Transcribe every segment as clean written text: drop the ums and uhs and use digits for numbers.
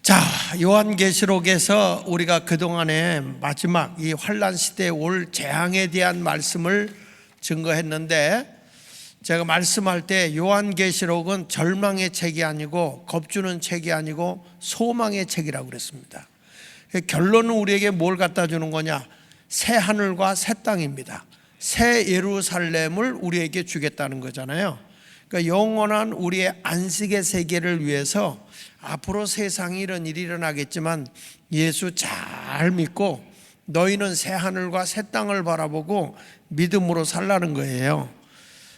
자, 요한계시록에서 우리가 그동안에 마지막 이 환란 시대에 올 재앙에 대한 말씀을 증거했는데, 제가 말씀할 때 요한계시록은 절망의 책이 아니고 겁주는 책이 아니고 소망의 책이라고 그랬습니다. 결론은 우리에게 뭘 갖다 주는 거냐? 새 하늘과 새 땅입니다. 새 예루살렘을 우리에게 주겠다는 거잖아요. 그러니까 영원한 우리의 안식의 세계를 위해서 앞으로 세상에 이런 일이 일어나겠지만 예수 잘 믿고 너희는 새 하늘과 새 땅을 바라보고 믿음으로 살라는 거예요.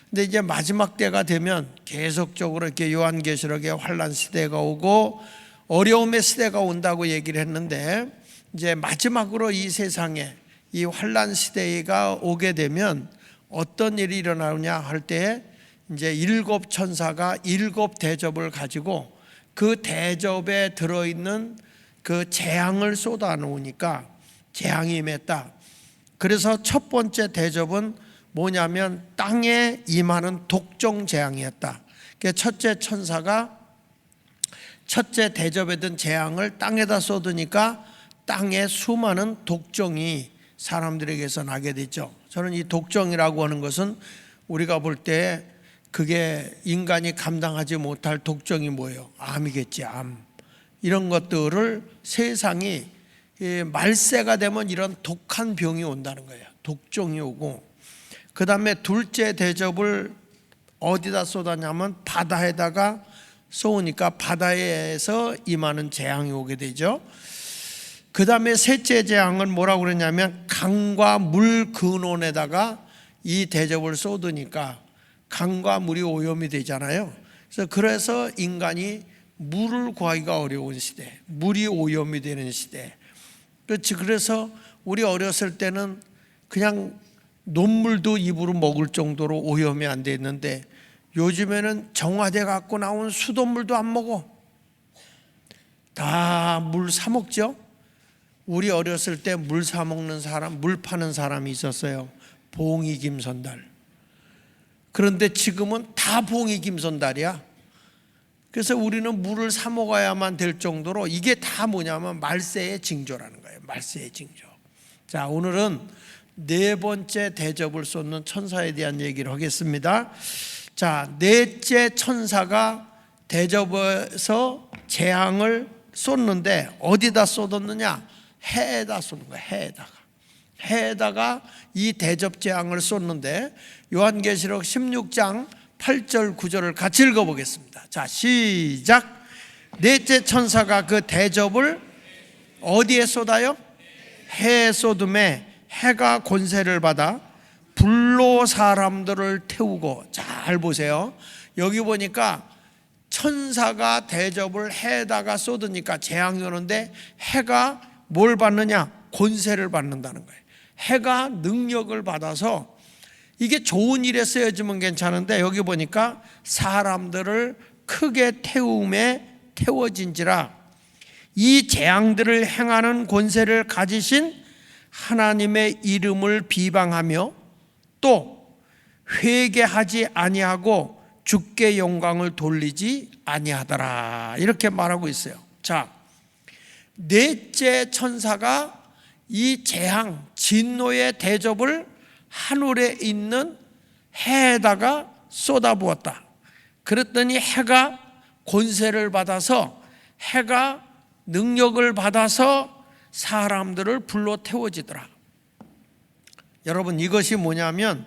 근데 이제 마지막 때가 되면 계속적으로 이렇게 요한계시록에 환란 시대가 오고 어려움의 시대가 온다고 얘기를 했는데, 이제 마지막으로 이 세상에 이 환란 시대가 오게 되면 어떤 일이 일어나느냐 할 때, 이제 일곱 천사가 일곱 대접을 가지고 그 대접에 들어있는 그 재앙을 쏟아 놓으니까 재앙이 임했다. 그래서 첫 번째 대접은 뭐냐면 땅에 임하는 독종 재앙이었다. 첫째 천사가 첫째 대접에 든 재앙을 땅에다 쏟으니까 땅에 수많은 독종이 사람들에게서 나게 되죠. 저는 이 독종이라고 하는 것은 우리가 볼 때 그게 인간이 감당하지 못할 독종이 뭐예요? 암이겠지, 암. 이런 것들을 세상이 말세가 되면 이런 독한 병이 온다는 거예요. 독종이 오고, 그 다음에 둘째 대접을 어디다 쏟았냐면 바다에다가 쏘으니까 바다에서 임하는 재앙이 오게 되죠. 그 다음에 셋째 재앙은 뭐라고 그러냐면 강과 물 근원에다가 이 대접을 쏟으니까 강과 물이 오염이 되잖아요. 그래서 인간이 물을 구하기가 어려운 시대, 물이 오염이 되는 시대. 그렇지. 그래서 우리 어렸을 때는 그냥 논물도 입으로 먹을 정도로 오염이 안 돼 있는데, 요즘에는 정화돼 갖고 나온 수돗물도 안 먹어. 다 물 사 먹죠. 우리 어렸을 때 물 사 먹는 사람, 물 파는 사람이 있었어요. 봉이 김선달. 그런데 지금은 다 봉이 김선달이야. 그래서 우리는 물을 사 먹어야만 될 정도로, 이게 다 뭐냐면 말세의 징조라는 거예요. 말세의 징조. 자, 오늘은 네 번째 대접을 쏟는 천사에 대한 얘기를 하겠습니다. 자, 넷째 천사가 대접에서 재앙을 쏟는데 어디다 쏟았느냐? 해에다 쏟는 거예요. 해에다가 이 대접 재앙을 쏟는데, 요한계시록 16장 8절 9절을 같이 읽어보겠습니다. 자, 시작. 넷째 천사가 그 대접을 어디에 쏟아요? 해에 쏟음에 해가 권세를 받아 불로 사람들을 태우고. 잘 보세요. 여기 보니까 천사가 대접을 해에다가 쏟으니까 재앙이 오는데, 해가 뭘 받느냐? 권세를 받는다는 거예요. 해가 능력을 받아서, 이게 좋은 일에 쓰여지면 괜찮은데 여기 보니까 사람들을 크게 태움에 태워진지라, 이 재앙들을 행하는 권세를 가지신 하나님의 이름을 비방하며 또 회개하지 아니하고 주께 영광을 돌리지 아니하더라, 이렇게 말하고 있어요. 자, 넷째 천사가 이 재앙, 진노의 대접을 하늘에 있는 해에다가 쏟아부었다. 그랬더니 해가 권세를 받아서, 해가 능력을 받아서 사람들을 불로 태워지더라. 여러분, 이것이 뭐냐면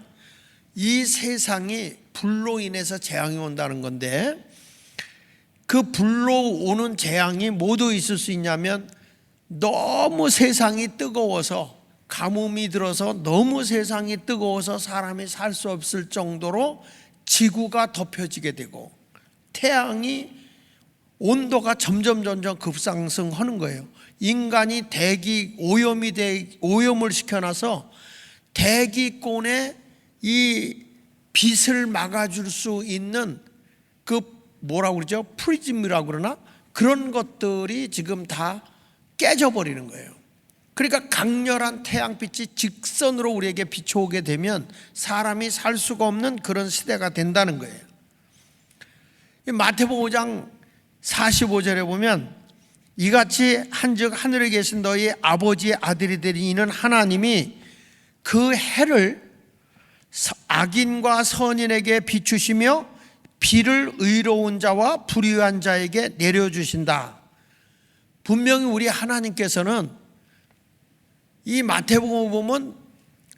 이 세상이 불로 인해서 재앙이 온다는 건데, 그 불로 오는 재앙이 뭐도 있을 수 있냐면, 너무 세상이 뜨거워서, 가뭄이 들어서 너무 세상이 뜨거워서 사람이 살 수 없을 정도로 지구가 덮여지게 되고, 태양이 온도가 점점 급상승하는 거예요. 인간이 대기 오염을 시켜놔서 대기권에 이 빛을 막아줄 수 있는 그 뭐라고 그러죠? 프리즘이라고 그러나? 그런 것들이 지금 다 깨져버리는 거예요. 그러니까 강렬한 태양빛이 직선으로 우리에게 비춰오게 되면 사람이 살 수가 없는 그런 시대가 된다는 거예요. 마태복음 5장 45절에 보면 이같이 한즉 하늘에 계신 너희 아버지의 아들이 되니 이는 하나님이 그 해를 악인과 선인에게 비추시며 비를 의로운 자와 불의한 자에게 내려주신다. 분명히 우리 하나님께서는 이 마태복음을 보면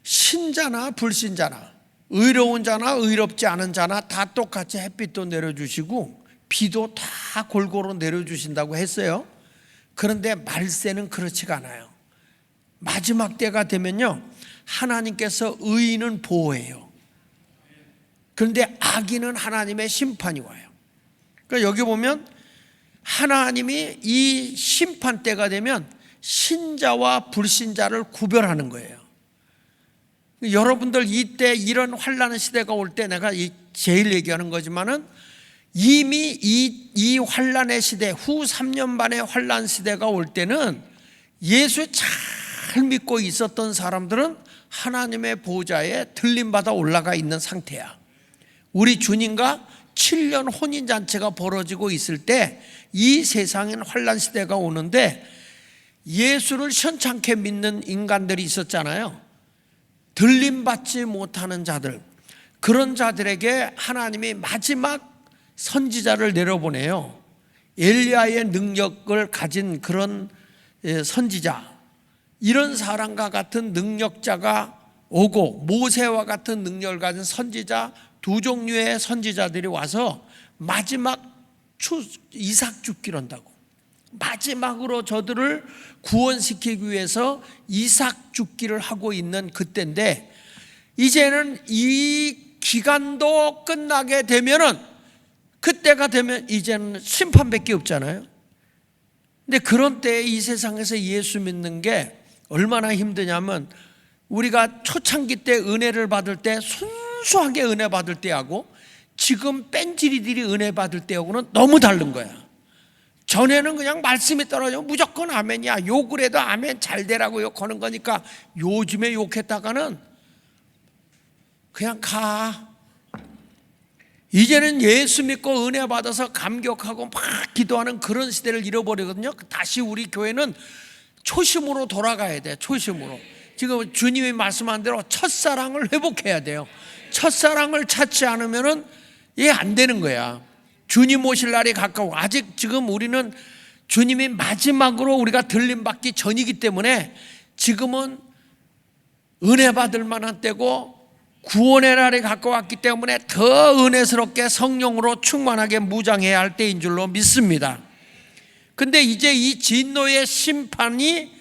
신자나 불신자나 의로운 자나 의롭지 않은 자나 다 똑같이 햇빛도 내려주시고 비도 다 골고루 내려주신다고 했어요. 그런데 말세는 그렇지가 않아요. 마지막 때가 되면요, 하나님께서 의인은 보호해요. 그런데 악인은 하나님의 심판이 와요. 그러니까 여기 보면 하나님이 이 심판 때가 되면 신자와 불신자를 구별하는 거예요. 여러분들 이때 이런 환난 시대가 올 때 내가 제일 얘기하는 거지만은 이미 이 환난의 시대, 후 3년 반의 환난 시대가 올 때는 예수 잘 믿고 있었던 사람들은 하나님의 보좌에 들림받아 올라가 있는 상태야. 우리 주님과 7년 혼인잔치가 벌어지고 있을 때 이 세상엔 환난 시대가 오는데 예수를 현찮게 믿는 인간들이 있었잖아요. 들림받지 못하는 자들, 그런 자들에게 하나님이 마지막 선지자를 내려보내요. 엘리야의 능력을 가진 그런 선지자, 이런 사람과 같은 능력자가 오고 모세와 같은 능력을 가진 선지자, 두 종류의 선지자들이 와서 마지막 이삭 죽기를 한다고. 마지막으로 저들을 구원시키기 위해서 이삭 죽기를 하고 있는 그때인데, 이제는 이 기간도 끝나게 되면은, 그때가 되면 이제는 심판밖에 없잖아요. 근데 그런 때에 이 세상에서 예수 믿는 게 얼마나 힘드냐면, 우리가 초창기 때 은혜를 받을 때 순수하게 은혜 받을 때하고 지금 뺀질이들이 은혜 받을 때하고는 너무 다른 거야. 전에는 그냥 말씀이 떨어지면 무조건 아멘이야. 욕을 해도 아멘 잘 되라고 욕하는 거니까 요즘에 욕했다가는 그냥 가. 이제는 예수 믿고 은혜 받아서 감격하고 막 기도하는 그런 시대를 잃어버리거든요. 다시 우리 교회는 초심으로 돌아가야 돼. 초심으로. 지금 주님이 말씀한 대로 첫사랑을 회복해야 돼요. 첫사랑을 찾지 않으면은 이게 안 되는 거야. 주님 오실 날이 가까워. 아직 지금 우리는 주님이 마지막으로 우리가 들림받기 전이기 때문에 지금은 은혜 받을 만한 때고 구원의 날이 가까웠기 때문에 더 은혜스럽게 성령으로 충만하게 무장해야 할 때인 줄로 믿습니다. 근데 이제 이 진노의 심판이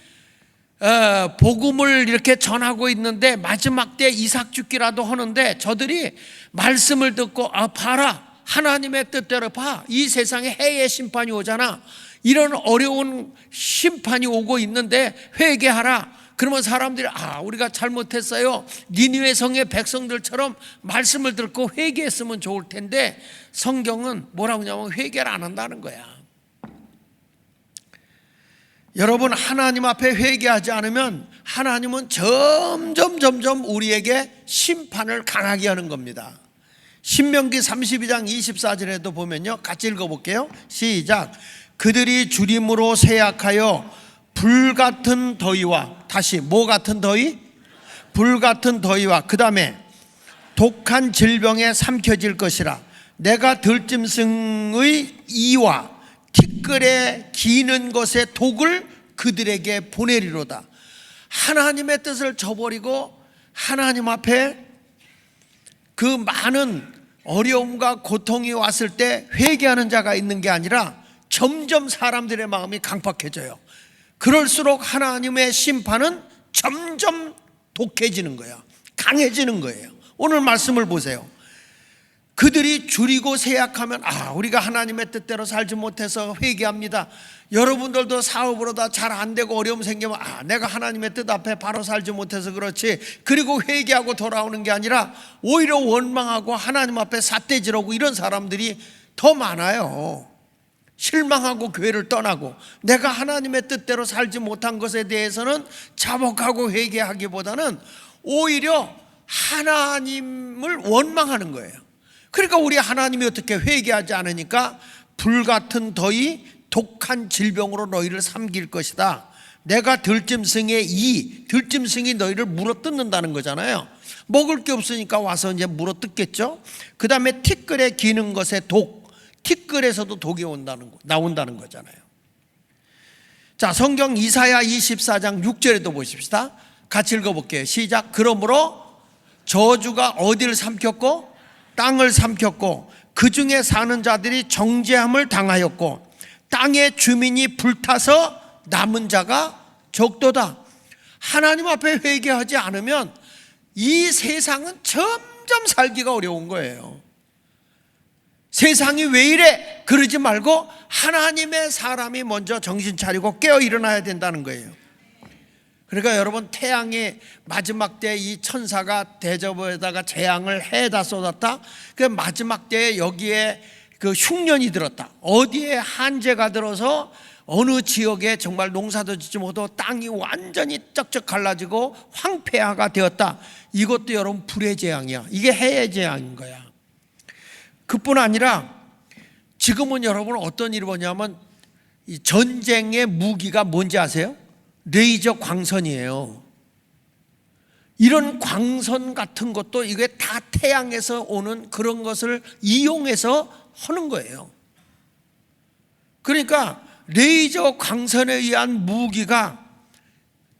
복음을 이렇게 전하고 있는데 마지막 때 이삭 죽기라도 하는데 저들이 말씀을 듣고 봐라, 하나님의 뜻대로 봐, 이 세상에 해의 심판이 오잖아, 이런 어려운 심판이 오고 있는데 회개하라. 그러면 사람들이 우리가 잘못했어요, 니느웨 성의 백성들처럼 말씀을 듣고 회개했으면 좋을 텐데 성경은 뭐라고 하냐면 회개를 안 한다는 거야. 여러분, 하나님 앞에 회개하지 않으면 하나님은 점점 우리에게 심판을 강하게 하는 겁니다. 신명기 32장 24절에도 보면요, 같이 읽어볼게요. 시작. 그들이 주림으로 세약하여 불같은 더위와, 다시 뭐 같은 더위? 불같은 더위와 그 다음에 독한 질병에 삼켜질 것이라. 내가 들짐승의 이와 티끌에 기는 것의 독을 그들에게 보내리로다. 하나님의 뜻을 저버리고 하나님 앞에 그 많은 어려움과 고통이 왔을 때 회개하는 자가 있는 게 아니라 점점 사람들의 마음이 강팍해져요. 그럴수록 하나님의 심판은 점점 독해지는 거야. 강해지는 거예요. 오늘 말씀을 보세요. 그들이 줄이고 세약하면 우리가 하나님의 뜻대로 살지 못해서 회개합니다. 여러분들도 사업으로 다 잘 안 되고 어려움 생기면 내가 하나님의 뜻 앞에 바로 살지 못해서 그렇지, 그리고 회개하고 돌아오는 게 아니라 오히려 원망하고 하나님 앞에 삿대질하고 이런 사람들이 더 많아요. 실망하고 교회를 떠나고 내가 하나님의 뜻대로 살지 못한 것에 대해서는 자복하고 회개하기보다는 오히려 하나님을 원망하는 거예요. 그러니까 우리 하나님이 어떻게 회개하지 않으니까 불같은 더위, 독한 질병으로 너희를 삼킬 것이다. 내가 들짐승이 너희를 물어뜯는다는 거잖아요. 먹을 게 없으니까 와서 이제 물어뜯겠죠. 그 다음에 티끌에 기는 것에 티끌에서도 독이 나온다는 거잖아요. 자, 성경 이사야 24장 6절에도 보십시다. 같이 읽어볼게요. 시작. 그러므로 저주가 어디를 삼켰고 땅을 삼켰고 그 중에 사는 자들이 정죄함을 당하였고 땅의 주민이 불타서 남은 자가 적도다. 하나님 앞에 회개하지 않으면 이 세상은 점점 살기가 어려운 거예요. 세상이 왜 이래? 그러지 말고 하나님의 사람이 먼저 정신 차리고 깨어 일어나야 된다는 거예요. 그러니까 여러분, 태양의 마지막 때 이 천사가 대접에다가 재앙을 해다 쏟았다. 그 마지막 때에 여기에 그 흉년이 들었다. 어디에 한재가 들어서 어느 지역에 정말 농사도 짓지 못하고 땅이 완전히 쩍쩍 갈라지고 황폐화가 되었다. 이것도 여러분 불의 재앙이야. 이게 해의 재앙인 거야. 그뿐 아니라 지금은 여러분 어떤 일이 뭐냐면 이 전쟁의 무기가 뭔지 아세요? 레이저 광선이에요. 이런 광선 같은 것도 이게 다 태양에서 오는 그런 것을 이용해서 하는 거예요. 그러니까 레이저 광선에 의한 무기가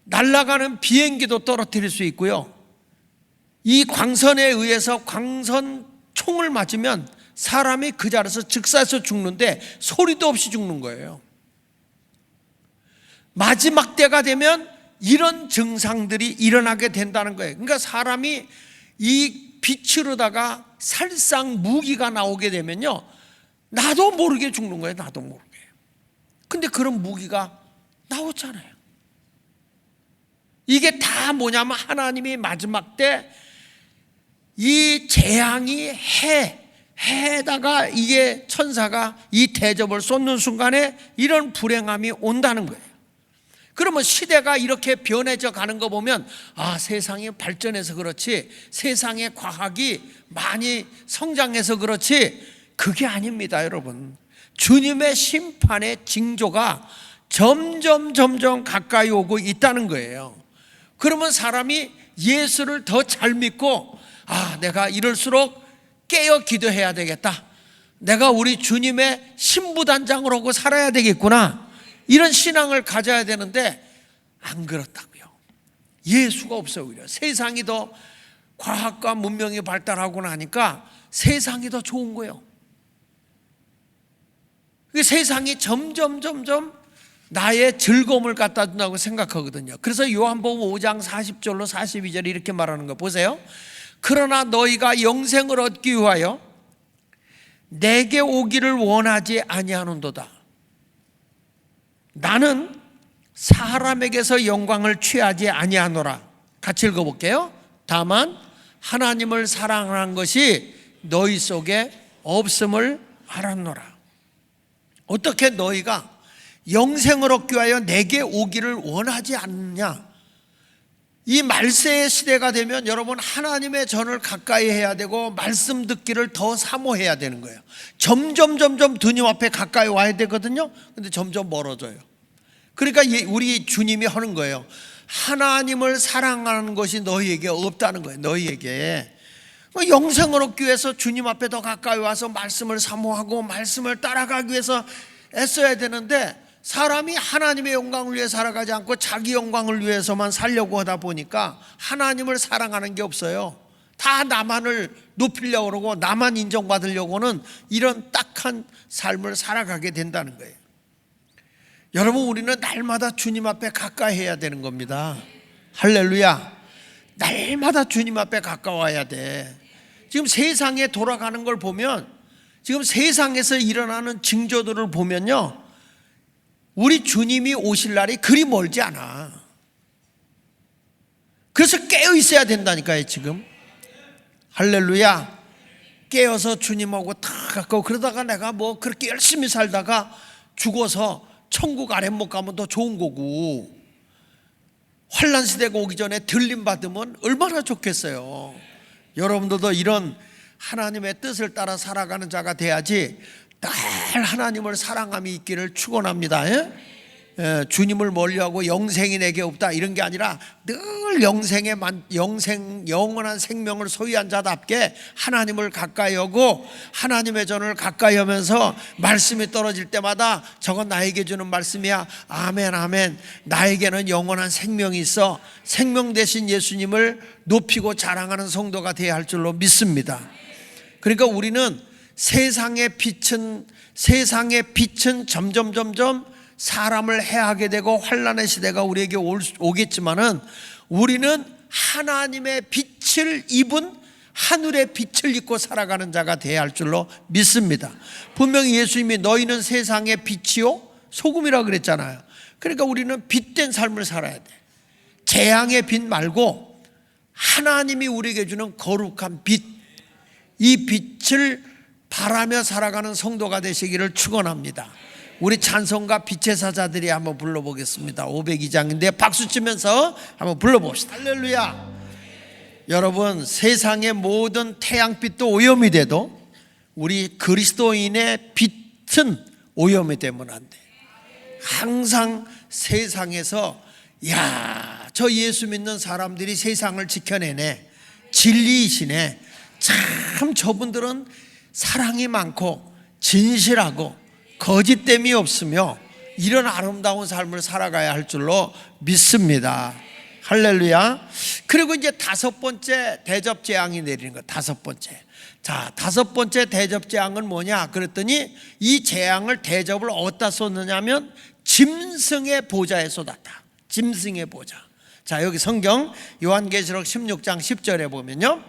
날아가는 비행기도 떨어뜨릴 수 있고요. 이 광선에 의해서 광선 총을 맞으면 사람이 그 자리에서 즉사해서 죽는데 소리도 없이 죽는 거예요. 마지막 때가 되면 이런 증상들이 일어나게 된다는 거예요. 그러니까 사람이 이 빛으로다가 살상 무기가 나오게 되면요, 나도 모르게 죽는 거예요. 나도 모르게. 근데 그런 무기가 나오잖아요. 이게 다 뭐냐면 하나님이 마지막 때 이 재앙이 해에다가 이게 천사가 이 대접을 쏟는 순간에 이런 불행함이 온다는 거예요. 그러면 시대가 이렇게 변해져 가는 거 보면 아, 세상이 발전해서 그렇지, 세상의 과학이 많이 성장해서 그렇지, 그게 아닙니다. 여러분, 주님의 심판의 징조가 점점 가까이 오고 있다는 거예요. 그러면 사람이 예수를 더 잘 믿고 아, 내가 이럴수록 깨어 기도해야 되겠다, 내가 우리 주님의 신부단장을 하고 살아야 되겠구나, 이런 신앙을 가져야 되는데 안 그렇다고요. 예수가 없어요. 오히려 세상이 더 과학과 문명이 발달하고 나니까 세상이 더 좋은 거예요. 세상이 점점 나의 즐거움을 갖다 준다고 생각하거든요. 그래서 요한복음 5장 40절로 42절에 이렇게 말하는 거 보세요. 그러나 너희가 영생을 얻기 위하여 내게 오기를 원하지 아니하는도다. 나는 사람에게서 영광을 취하지 아니하노라. 같이 읽어볼게요. 다만 하나님을 사랑하는 것이 너희 속에 없음을 알았노라. 어떻게 너희가 영생을 얻기 위하여 내게 오기를 원하지 않느냐? 이 말세의 시대가 되면 여러분, 하나님의 전을 가까이 해야 되고 말씀 듣기를 더 사모해야 되는 거예요. 점점 주님 앞에 가까이 와야 되거든요. 근데 점점 멀어져요. 그러니까 우리 주님이 하는 거예요. 하나님을 사랑하는 것이 너희에게 없다는 거예요. 너희에게 영생을 얻기 위해서 주님 앞에 더 가까이 와서 말씀을 사모하고 말씀을 따라가기 위해서 애써야 되는데, 사람이 하나님의 영광을 위해 살아가지 않고 자기 영광을 위해서만 살려고 하다 보니까 하나님을 사랑하는 게 없어요. 다 나만을 높이려고 그러고 나만 인정받으려고는 이런 딱한 삶을 살아가게 된다는 거예요. 여러분, 우리는 날마다 주님 앞에 가까이 해야 되는 겁니다. 할렐루야. 날마다 주님 앞에 가까워야 돼. 지금 세상에 돌아가는 걸 보면, 지금 세상에서 일어나는 징조들을 보면요, 우리 주님이 오실 날이 그리 멀지 않아. 그래서 깨어 있어야 된다니까요. 지금 할렐루야. 깨어서 주님하고 다 가까워. 그러다가 내가 뭐 그렇게 열심히 살다가 죽어서 천국 아래 못 가면 더 좋은 거고, 환난 시대가 오기 전에 들림 받으면 얼마나 좋겠어요. 여러분들도 이런 하나님의 뜻을 따라 살아가는 자가 돼야지 늘 하나님을 사랑함이 있기를 축원합니다. 주님을 멀리하고 영생이 내게 없다 이런 게 아니라 늘 영원한 생명을 소유한 자답게 하나님을 가까이 하고 하나님의 전을 가까이 하면서 말씀이 떨어질 때마다 저건 나에게 주는 말씀이야. 아멘 아멘. 나에게는 영원한 생명이 있어. 생명 되신 예수님을 높이고 자랑하는 성도가 되어야 할 줄로 믿습니다. 그러니까 우리는 세상의 빛은 점점 사람을 해하게 되고 환난의 시대가 우리에게 오겠지만은 우리는 하나님의 빛을 입은 하늘의 빛을 입고 살아가는 자가 되어야 할 줄로 믿습니다. 분명히 예수님이 너희는 세상의 빛이요 소금이라고 그랬잖아요. 그러니까 우리는 빛된 삶을 살아야 돼. 재앙의 빛 말고 하나님이 우리에게 주는 거룩한 빛, 이 빛을 바라며 살아가는 성도가 되시기를 축원합니다. 우리 찬송가 빛의 사자들이 한번 불러보겠습니다. 502장인데 박수 치면서 한번 불러봅시다. 할렐루야. 여러분, 세상의 모든 태양빛도 오염이 돼도 우리 그리스도인의 빛은 오염이 되면 안 돼. 항상 세상에서 저 예수 믿는 사람들이 세상을 지켜내네, 진리이시네, 참 저분들은 사랑이 많고 진실하고 거짓됨이 없으며 이런 아름다운 삶을 살아가야 할 줄로 믿습니다. 할렐루야. 그리고 이제 다섯 번째 대접 재앙이 내리는 거. 다섯 번째 대접 재앙은 뭐냐 그랬더니 이 재앙을 대접을 어디다 쏟느냐면 짐승의 보좌에 쏟았다. 짐승의 보좌. 자, 여기 성경 요한계시록 16장 10절에 보면요,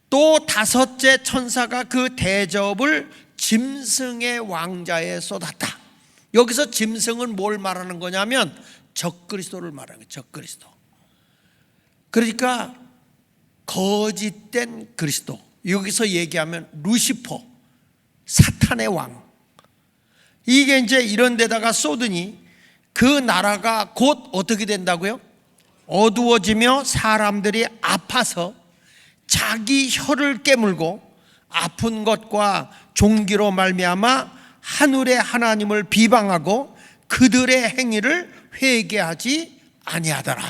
또 다섯째 천사가 그 대접을 짐승의 왕자에 쏟았다. 여기서 짐승은 뭘 말하는 거냐면 적그리스도를 말하는 거예요. 적그리스도. 그러니까 거짓된 그리스도. 여기서 얘기하면 루시퍼, 사탄의 왕. 이게 이제 이런 데다가 쏟으니 그 나라가 곧 어떻게 된다고요? 어두워지며 사람들이 아파서 자기 혀를 깨물고 아픈 것과 종기로 말미암아 하늘의 하나님을 비방하고 그들의 행위를 회개하지 아니하더라.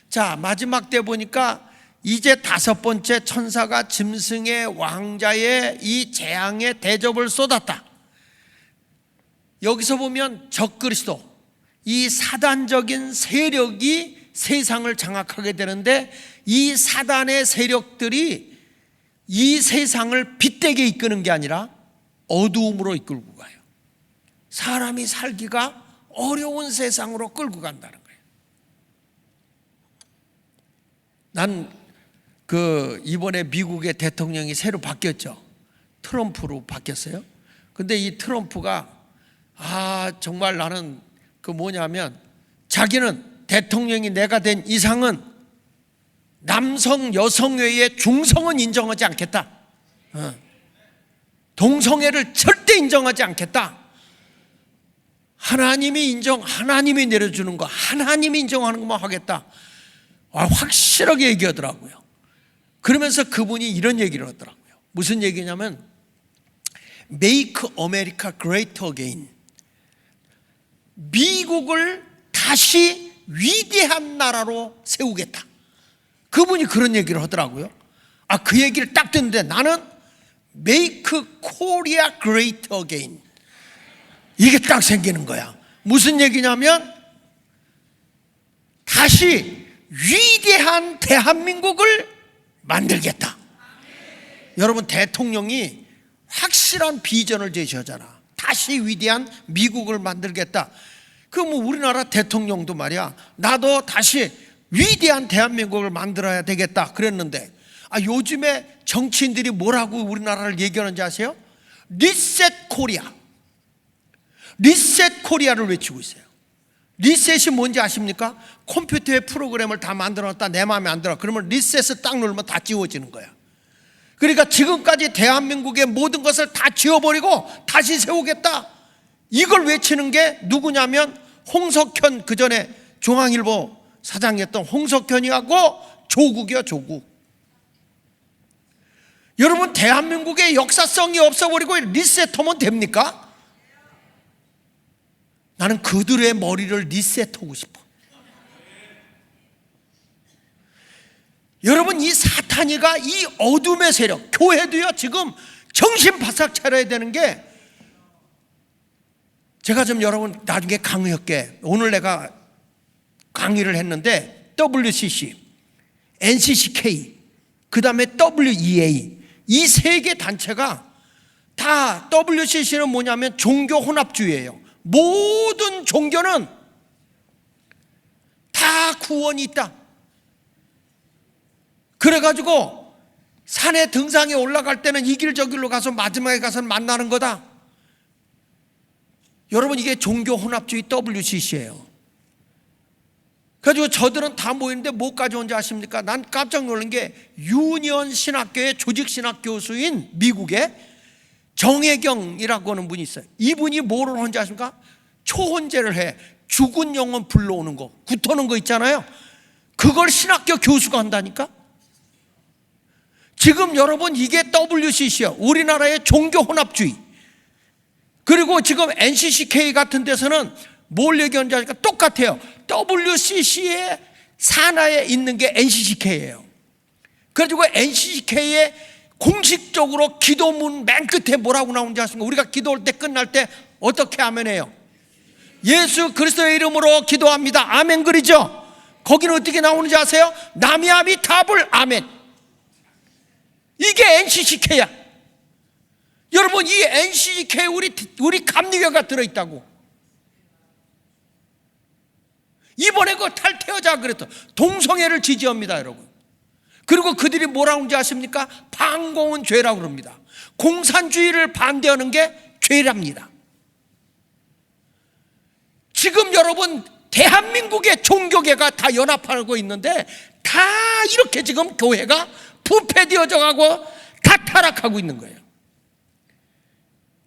자, 마지막 때 보니까 이제 다섯 번째 천사가 짐승의 왕자의 이 재앙의 대접을 쏟았다. 여기서 보면 적그리스도, 이 사단적인 세력이 세상을 장악하게 되는데 이 사단의 세력들이 이 세상을 빛되게 이끄는 게 아니라 어두움으로 이끌고 가요. 사람이 살기가 어려운 세상으로 끌고 간다는 거예요. 난 이번에 미국의 대통령이 새로 바뀌었죠. 트럼프로 바뀌었어요. 근데 이 트럼프가 정말 나는 뭐냐면 자기는 대통령이 내가 된 이상은 남성 여성애의 중성은 인정하지 않겠다. 동성애를 절대 인정하지 않겠다. 하나님이 내려주는 거, 하나님이 인정하는 것만 하겠다. 확실하게 얘기하더라고요. 그러면서 그분이 이런 얘기를 하더라고요. 무슨 얘기냐면 Make America Great Again. 미국을 다시 위대한 나라로 세우겠다. 그분이 그런 얘기를 하더라고요. 그 얘기를 딱 듣는데 나는 Make Korea Great Again. 이게 딱 생기는 거야. 무슨 얘기냐면 다시 위대한 대한민국을 만들겠다. 여러분, 대통령이 확실한 비전을 제시하잖아. 다시 위대한 미국을 만들겠다. 우리나라 대통령도 말이야, 나도 다시 위대한 대한민국을 만들어야 되겠다 그랬는데 요즘에 정치인들이 뭐라고 우리나라를 얘기하는지 아세요? 리셋 코리아. 리셋 코리아를 외치고 있어요. 리셋이 뭔지 아십니까? 컴퓨터에 프로그램을 다 만들어놨다 내 마음에 안 들어. 그러면 리셋을 딱 누르면 다 지워지는 거야. 그러니까 지금까지 대한민국의 모든 것을 다 지워버리고 다시 세우겠다. 이걸 외치는 게 누구냐면 홍석현, 그 전에 중앙일보 사장이었던 홍석현이하고 조국이요, 조국. 여러분, 대한민국의 역사성이 없어버리고 리셋하면 됩니까? 나는 그들의 머리를 리셋하고 싶어. 여러분, 이 사탄이가 이 어둠의 세력, 교회도요 지금 정신 바싹 차려야 되는 게, 제가 좀 여러분 나중에 강의할게. 오늘 내가 강의를 했는데 WCC, NCCK, 그 다음에 WEA, 이 세 개 단체가 다, WCC는 뭐냐면 종교 혼합주의예요. 모든 종교는 다 구원이 있다. 그래가지고 산에 등산에 올라갈 때는 이 길 저 길로 가서 마지막에 가서 만나는 거다. 여러분, 이게 종교 혼합주의 WCC예요. 그래가지고 저들은 다 모이는데 뭐 가져온지 아십니까? 난 깜짝 놀란 게, 유니언 신학교의 조직신학 교수인 미국의 정혜경이라고 하는 분이 있어요. 이분이 뭐를 하는지 아십니까? 초혼제를 해. 죽은 영혼 불러오는 거, 굿하는 거 있잖아요. 그걸 신학교 교수가 한다니까? 지금 여러분, 이게 WCC야. 우리나라의 종교 혼합주의. 그리고 지금 NCCK 같은 데서는 뭘 얘기하는지 아니까 똑같아요. WCC의 산하에 있는 게 NCCK예요. 그래가지고 NCCK의 공식적으로 기도문 맨 끝에 뭐라고 나오는지 아십니까? 우리가 기도할 때, 끝날 때 어떻게 아멘해요? 예수 그리스도의 이름으로 기도합니다. 아멘 그러죠? 거기는 어떻게 나오는지 아세요? 나미아미 타불 아멘. 이게 NCCK야. 여러분, 이 NCCK 우리 감리교가 들어있다고. 이번에 그 탈퇴하자 그랬어. 동성애를 지지합니다, 여러분. 그리고 그들이 뭐라고 하는지 아십니까? 반공은 죄라고 그럽니다. 공산주의를 반대하는 게 죄랍니다. 지금 여러분, 대한민국의 종교계가 다 연합하고 있는데 다 이렇게 지금 교회가 부패되어져 가고 다 타락하고 있는 거예요.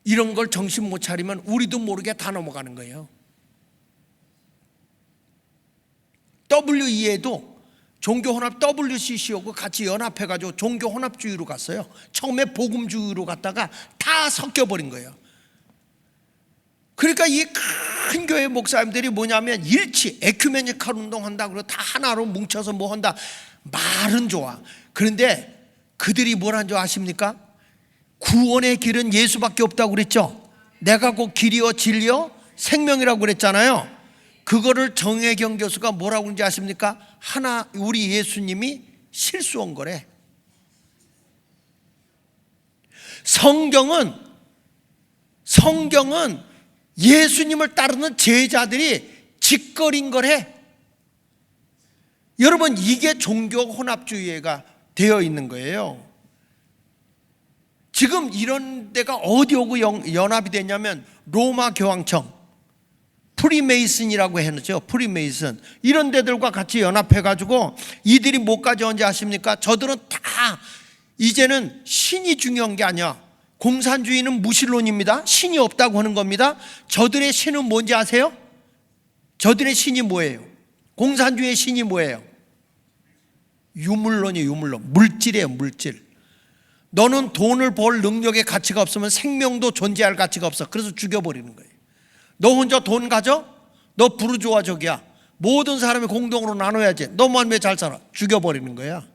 이런 걸 정신 못 차리면 우리도 모르게 다 넘어가는 거예요. WEA도 종교혼합 WCC하고 같이 연합해가지고 종교혼합주의로 갔어요. 처음에 복음주의로 갔다가 다 섞여버린 거예요. 그러니까 이 큰 교회 목사님들이 뭐냐면 일치, 에큐메니칼 운동한다 그러고 다 하나로 뭉쳐서 뭐 한다. 말은 좋아. 그런데 그들이 뭐라는 줄 아십니까? 구원의 길은 예수밖에 없다고 그랬죠. 내가 곧 길이요 진리요 생명이라고 그랬잖아요. 그거를 정혜경 교수가 뭐라고 그러는지 아십니까? 하나, 우리 예수님이 실수한 거래. 성경은 예수님을 따르는 제자들이 짓거린 거래. 여러분, 이게 종교 혼합주의가 되어 있는 거예요. 지금 이런 데가 어디 오고 연합이 됐냐면 로마 교황청, 프리메이슨이라고 해놓죠. 프리메이슨. 이런 데들과 같이 연합해가지고 이들이 뭐까지 언제 아십니까? 저들은 다 이제는 신이 중요한 게 아니야. 공산주의는 무신론입니다. 신이 없다고 하는 겁니다. 저들의 신은 뭔지 아세요? 저들의 신이 뭐예요? 공산주의의 신이 뭐예요? 유물론이에요. 유물론. 물질이에요. 물질. 너는 돈을 벌 능력의 가치가 없으면 생명도 존재할 가치가 없어. 그래서 죽여버리는 거예요. 너 혼자 돈 가져? 너 부르주아족이야. 모든 사람이 공동으로 나눠야지. 너만 왜 잘 살아? 죽여버리는 거야.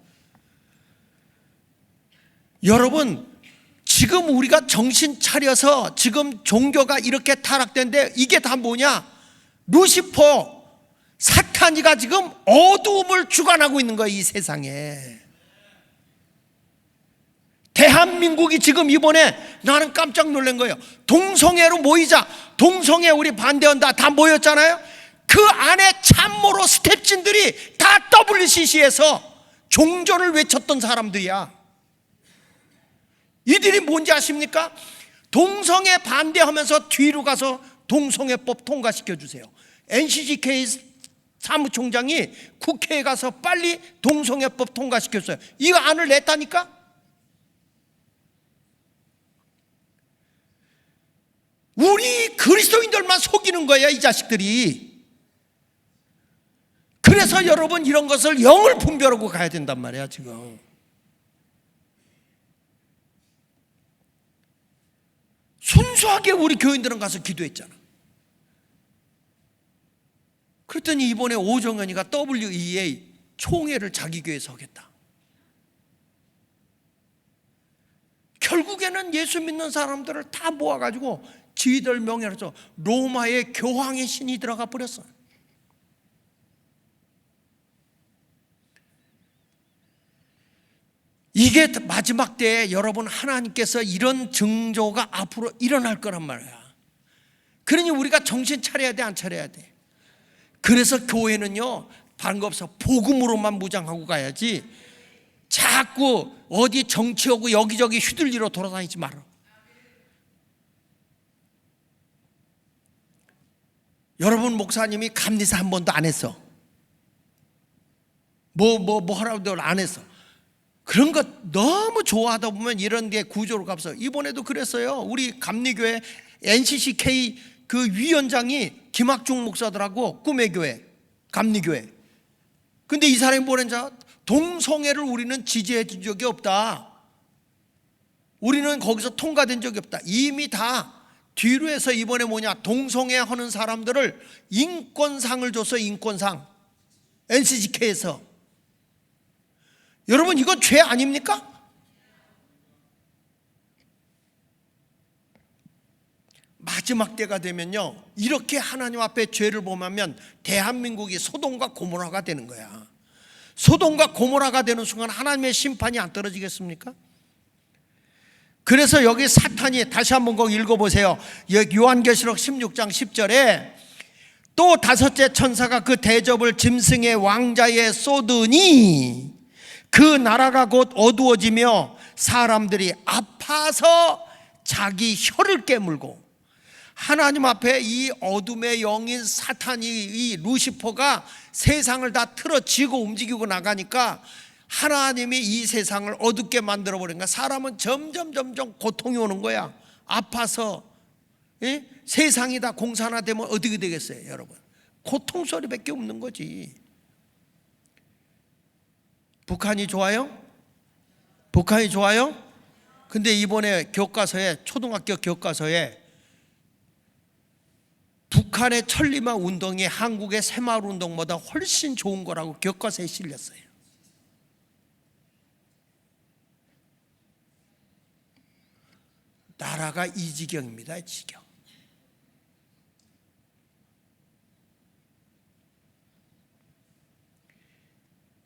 여러분, 지금 우리가 정신 차려서 지금 종교가 이렇게 타락된데 이게 다 뭐냐? 루시퍼, 사탄이가 지금 어두움을 주관하고 있는 거예요. 이 세상에. 대한민국이 지금 이번에 나는 깜짝 놀란 거예요. 동성애로 모이자. 동성애 우리 반대한다. 다 모였잖아요. 그 안에 참모로 스텝진들이 다 WCC에서 종전을 외쳤던 사람들이야. 이들이 뭔지 아십니까? 동성애 반대하면서 뒤로 가서 동성애법 통과시켜 주세요. NCCK 사무총장이 국회에 가서 빨리 동성애법 통과시켰어요. 이거 안을 냈다니까? 우리 그리스도인들만 속이는 거예요, 이 자식들이. 그래서 여러분, 이런 것을 영을 분별하고 가야 된단 말이야, 지금. 순수하게 우리 교인들은 가서 기도했잖아. 그랬더니 이번에 오정현이가 WEA 총회를 자기 교회에서 하겠다. 결국에는 예수 믿는 사람들을 다 모아가지고 지들 명예로서 로마의 교황의 신이 들어가 버렸어. 이게 마지막 때에 여러분, 하나님께서 이런 징조가 앞으로 일어날 거란 말이야. 그러니 우리가 정신 차려야 돼, 안 차려야 돼? 그래서 교회는요, 다른 거 없어. 복음으로만 무장하고 가야지 자꾸 어디 정치하고 여기저기 휘둘리러 돌아다니지 마라. 여러분, 목사님이 감리사 한 번도 안 했어. 뭐 하라고 안 했어. 그런 것 너무 좋아하다 보면 이런 게 구조로 값어. 이번에도 그랬어요. 우리 감리교회 NCCK 그 위원장이 김학중 목사들하고 꿈의 교회, 감리교회. 근데 이 사람이 뭐랬는지 알아? 동성애를 우리는 지지해 준 적이 없다. 우리는 거기서 통과된 적이 없다. 이미 다 뒤로 해서 이번에 뭐냐, 동성애 하는 사람들을 인권상을 줬어. 인권상. NCCK에서. 여러분, 이건 죄 아닙니까? 마지막 때가 되면요, 이렇게 하나님 앞에 죄를 범하면 대한민국이 소돔과 고모라가 되는 거야. 소돔과 고모라가 되는 순간 하나님의 심판이 안 떨어지겠습니까? 그래서 여기 사탄이, 다시 한번 거기 읽어보세요. 요한계시록 16장 10절에 또 다섯째 천사가 그 대접을 짐승의 왕자에 쏟으니 그 나라가 곧 어두워지며 사람들이 아파서 자기 혀를 깨물고. 하나님 앞에 이 어둠의 영인 사탄이, 이 루시퍼가 세상을 다 틀어지고 움직이고 나가니까 하나님이 이 세상을 어둡게 만들어버리니까 사람은 점점 고통이 오는 거야. 아파서. 세상이 다 공산화되면 어떻게 되겠어요, 여러분? 고통 소리밖에 없는 거지. 북한이 좋아요? 북한이 좋아요? 근데 이번에 교과서에, 초등학교 교과서에 북한의 천리마 운동이 한국의 새마을 운동보다 훨씬 좋은 거라고 교과서에 실렸어요. 나라가 이 지경입니다, 지경.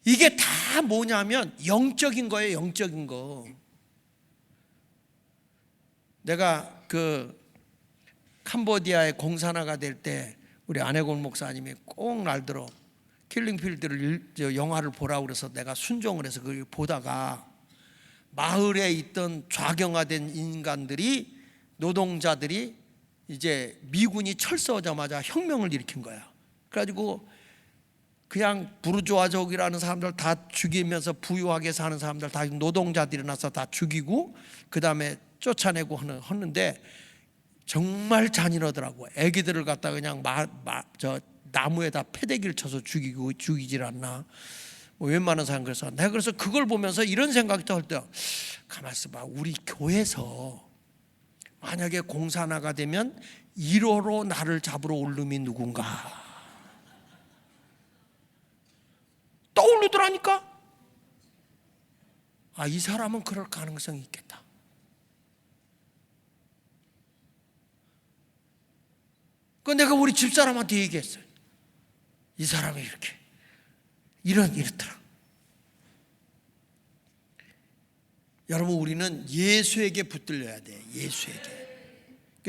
이게 다 뭐냐면 영적인 거예요, 영적인 거. 내가 그 캄보디아의 공산화가 될 때 우리 안혜곤 목사님이 꼭 날들어 킬링필드를 영화를 보라고 그래서 내가 순종을 해서 그걸 보다가 마을에 있던 좌경화된 인간들이, 노동자들이 이제 미군이 철수하자마자 혁명을 일으킨 거야. 그래가지고 그냥 부르주아족이라는 사람들 다 죽이면서 부유하게 사는 사람들 다 노동자들이 나서 다 죽이고 그 다음에 쫓아내고 하는데 정말 잔인하더라고. 애기들을 갖다 그냥 나무에다 패대기를 쳐서 죽이질 않나. 웬만한 사람. 그래서 내가 그래서 그걸 보면서 이런 생각이 들 때, 가만 있어봐, 우리 교회에서 만약에 공산화가 되면 1호로 나를 잡으러 올 놈이 누군가 떠오르더라니까. 아, 이 사람은 그럴 가능성이 있겠다. 그 내가 우리 집사람한테 얘기했어요. 이 사람이 이렇게 이렇더라. 여러분, 우리는 예수에게 붙들려야 돼. 예수에게.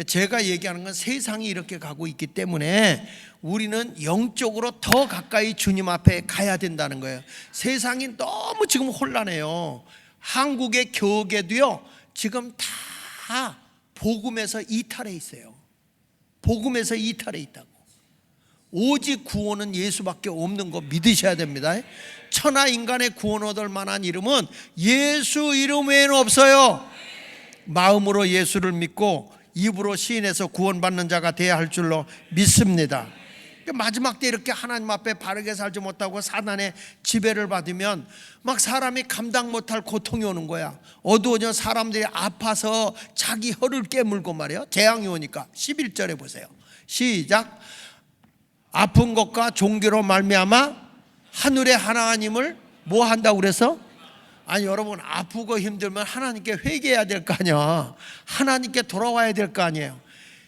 제가 얘기하는 건 세상이 이렇게 가고 있기 때문에 우리는 영적으로 더 가까이 주님 앞에 가야 된다는 거예요. 세상이 너무 지금 혼란해요. 한국의 교계도요, 지금 다 복음에서 이탈해 있어요. 복음에서 이탈해 있다고. 오직 구원은 예수밖에 없는 거 믿으셔야 됩니다. 천하 인간의 구원 얻을 만한 이름은 예수 이름 외에는 없어요. 마음으로 예수를 믿고 입으로 시인해서 구원받는 자가 되어야 할 줄로 믿습니다. 마지막 때 이렇게 하나님 앞에 바르게 살지 못하고 사단의 지배를 받으면 막 사람이 감당 못할 고통이 오는 거야. 어두워져 사람들이 아파서 자기 혀를 깨물고 말이에요. 재앙이 오니까 11절에 보세요. 시작. 아픈 것과 종교로 말미암아 하늘의 하나님을 뭐 한다고 그래서? 아니 여러분, 아프고 힘들면 하나님께 회개해야 될 거 아니야. 하나님께 돌아와야 될 거 아니에요.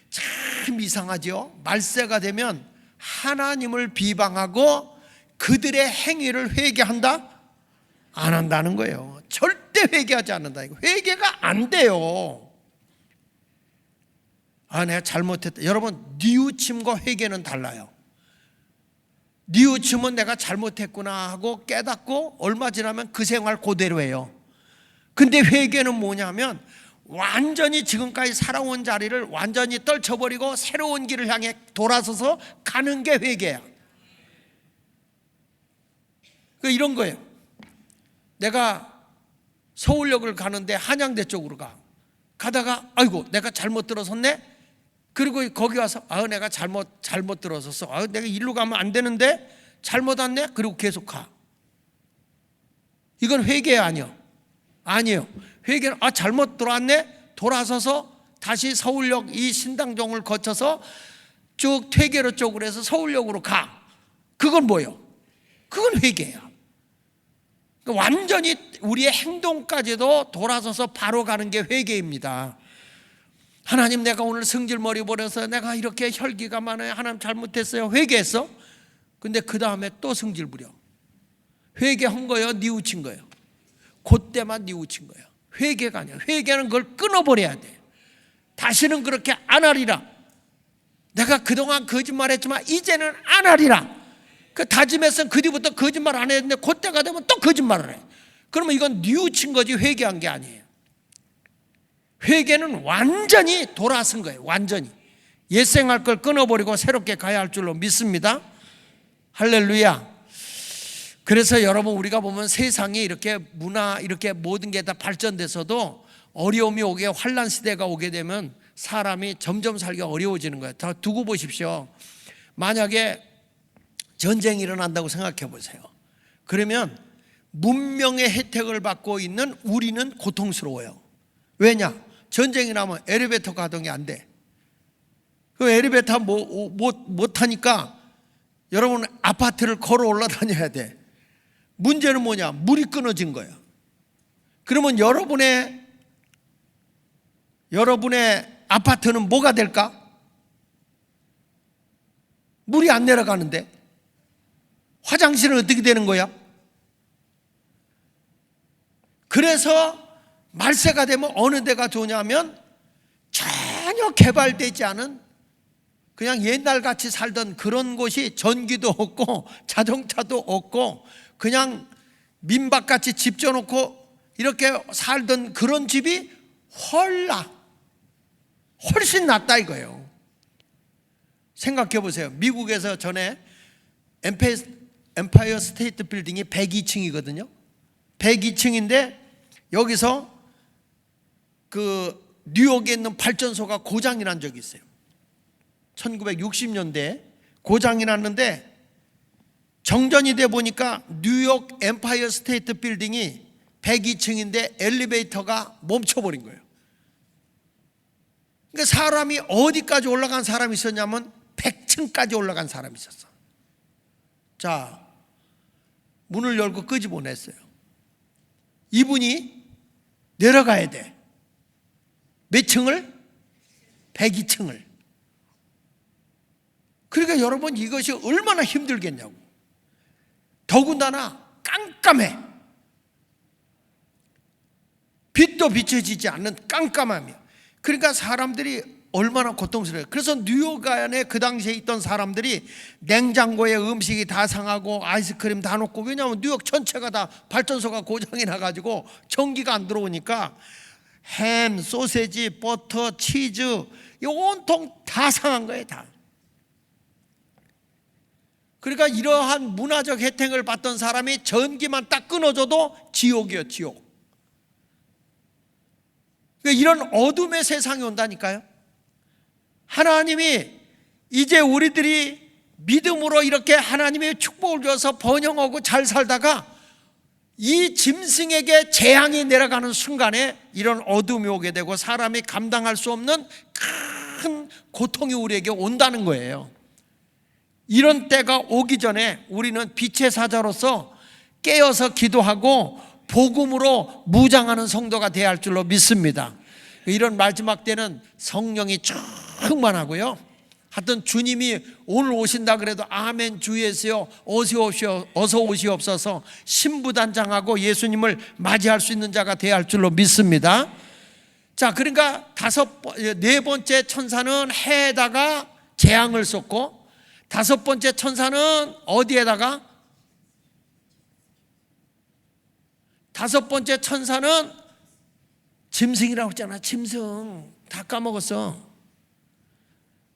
참 이상하죠. 말세가 되면 하나님을 비방하고 그들의 행위를 회개한다? 안 한다는 거예요. 절대 회개하지 않는다. 이거 회개가 안 돼요. 아, 내가 잘못했다. 여러분, 뉘우침과 회개는 달라요. 뉘우침은 내가 잘못했구나 하고 깨닫고 얼마 지나면 그 생활 그대로 해요. 근데 회개는 뭐냐면 완전히 지금까지 살아온 자리를 완전히 떨쳐버리고 새로운 길을 향해 돌아서서 가는 게 회개야. 이런 거예요. 내가 서울역을 가는데 한양대 쪽으로 가다가 아이고 내가 잘못 들어섰네. 그리고 거기 와서 내가 잘못 들어섰어. 내가 일로 가면 안 되는데 잘못 왔네. 그리고 계속 가. 이건 회개 아니에요. 회개는 잘못 들어왔네. 돌아서서 다시 서울역 이 신당동을 거쳐서 쭉 퇴계로 쪽으로 해서 서울역으로 가. 그건 뭐예요? 그건 회개야. 완전히 우리의 행동까지도 돌아서서 바로 가는 게 회개입니다. 하나님, 내가 오늘 승질머리 버려서 내가 이렇게 혈기가 많아요. 하나님 잘못했어요. 회개했어. 근데 그 다음에 또 승질 부려. 회개한 거예요? 뉘우친 거예요? 그때만 뉘우친 거예요. 회개가 아니야. 회개는 그걸 끊어버려야 돼. 다시는 그렇게 안 하리라. 내가 그동안 거짓말했지만 이제는 안 하리라. 그 다짐했으면 그 뒤부터 거짓말 안 했는데 그때가 되면 또 거짓말을 해. 그러면 이건 뉘우친 거지 회개한 게 아니에요. 회개는 완전히 돌아선 거예요. 완전히 옛생활 걸 끊어버리고 새롭게 가야 할 줄로 믿습니다. 할렐루야. 그래서 여러분, 우리가 보면 세상이 이렇게 문화 이렇게 모든 게 다 발전돼서도 어려움이 오게, 환난 시대가 오게 되면 사람이 점점 살기가 어려워지는 거예요. 더 두고 보십시오. 만약에 전쟁이 일어난다고 생각해 보세요. 그러면 문명의 혜택을 받고 있는 우리는 고통스러워요. 왜냐? 전쟁이 나면 엘리베이터 가동이 안 돼. 그 엘리베이터 못 타니까 여러분 아파트를 걸어 올라다녀야 돼. 문제는 뭐냐? 물이 끊어진 거예요. 그러면 여러분의 아파트는 뭐가 될까? 물이 안 내려가는데 화장실은 어떻게 되는 거야? 그래서 말세가 되면 어느 데가 좋냐면 전혀 개발되지 않은 그냥 옛날같이 살던 그런 곳이 전기도 없고 자동차도 없고 그냥 민박같이 집 져놓고 이렇게 살던 그런 집이 훨씬 낫다 이거예요. 생각해 보세요. 미국에서 전에 엠파이어 스테이트 빌딩이 102층이거든요. 102층인데 여기서 그 뉴욕에 있는 발전소가 고장이 난 적이 있어요. 1960년대에 고장이 났는데 정전이 돼 보니까 뉴욕 엠파이어 스테이트 빌딩이 102층인데 엘리베이터가 멈춰버린 거예요. 그러니까 사람이 어디까지 올라간 사람이 있었냐면 100층까지 올라간 사람이 있었어. 자, 문을 열고 끄집어냈어요. 이분이 내려가야 돼. 몇 층을? 102층을. 그러니까 여러분, 이것이 얼마나 힘들겠냐고. 더군다나 깜깜해. 빛도 비춰지지 않는 깜깜함이야. 그러니까 사람들이 얼마나 고통스러워요. 그래서 뉴욕 안에 그 당시에 있던 사람들이 냉장고에 음식이 다 상하고 아이스크림 다 녹고, 왜냐하면 뉴욕 전체가 다 발전소가 고장이 나가지고 전기가 안 들어오니까 햄, 소세지, 버터, 치즈 이 온통 다 상한 거예요. 다. 그러니까 이러한 문화적 혜택을 받던 사람이 전기만 딱 끊어줘도 지옥이에요. 지옥. 그러니까 이런 어둠의 세상이 온다니까요. 하나님이 이제 우리들이 믿음으로 이렇게 하나님의 축복을 줘서 번영하고 잘 살다가 이 짐승에게 재앙이 내려가는 순간에 이런 어둠이 오게 되고 사람이 감당할 수 없는 큰 고통이 우리에게 온다는 거예요. 이런 때가 오기 전에 우리는 빛의 사자로서 깨어서 기도하고 복음으로 무장하는 성도가 되어야 할 줄로 믿습니다. 이런 마지막 때는 성령이 충만하고요, 하여튼 주님이 오늘 오신다 그래도 아멘 주 예수여 어서 오시옵소서 신부단장하고 예수님을 맞이할 수 있는 자가 되어야 할 줄로 믿습니다. 자, 그러니까 네 번째 천사는 해에다가 재앙을 쏟고, 다섯 번째 천사는 어디에다가? 다섯 번째 천사는 짐승이라고 했잖아. 짐승 다 까먹었어.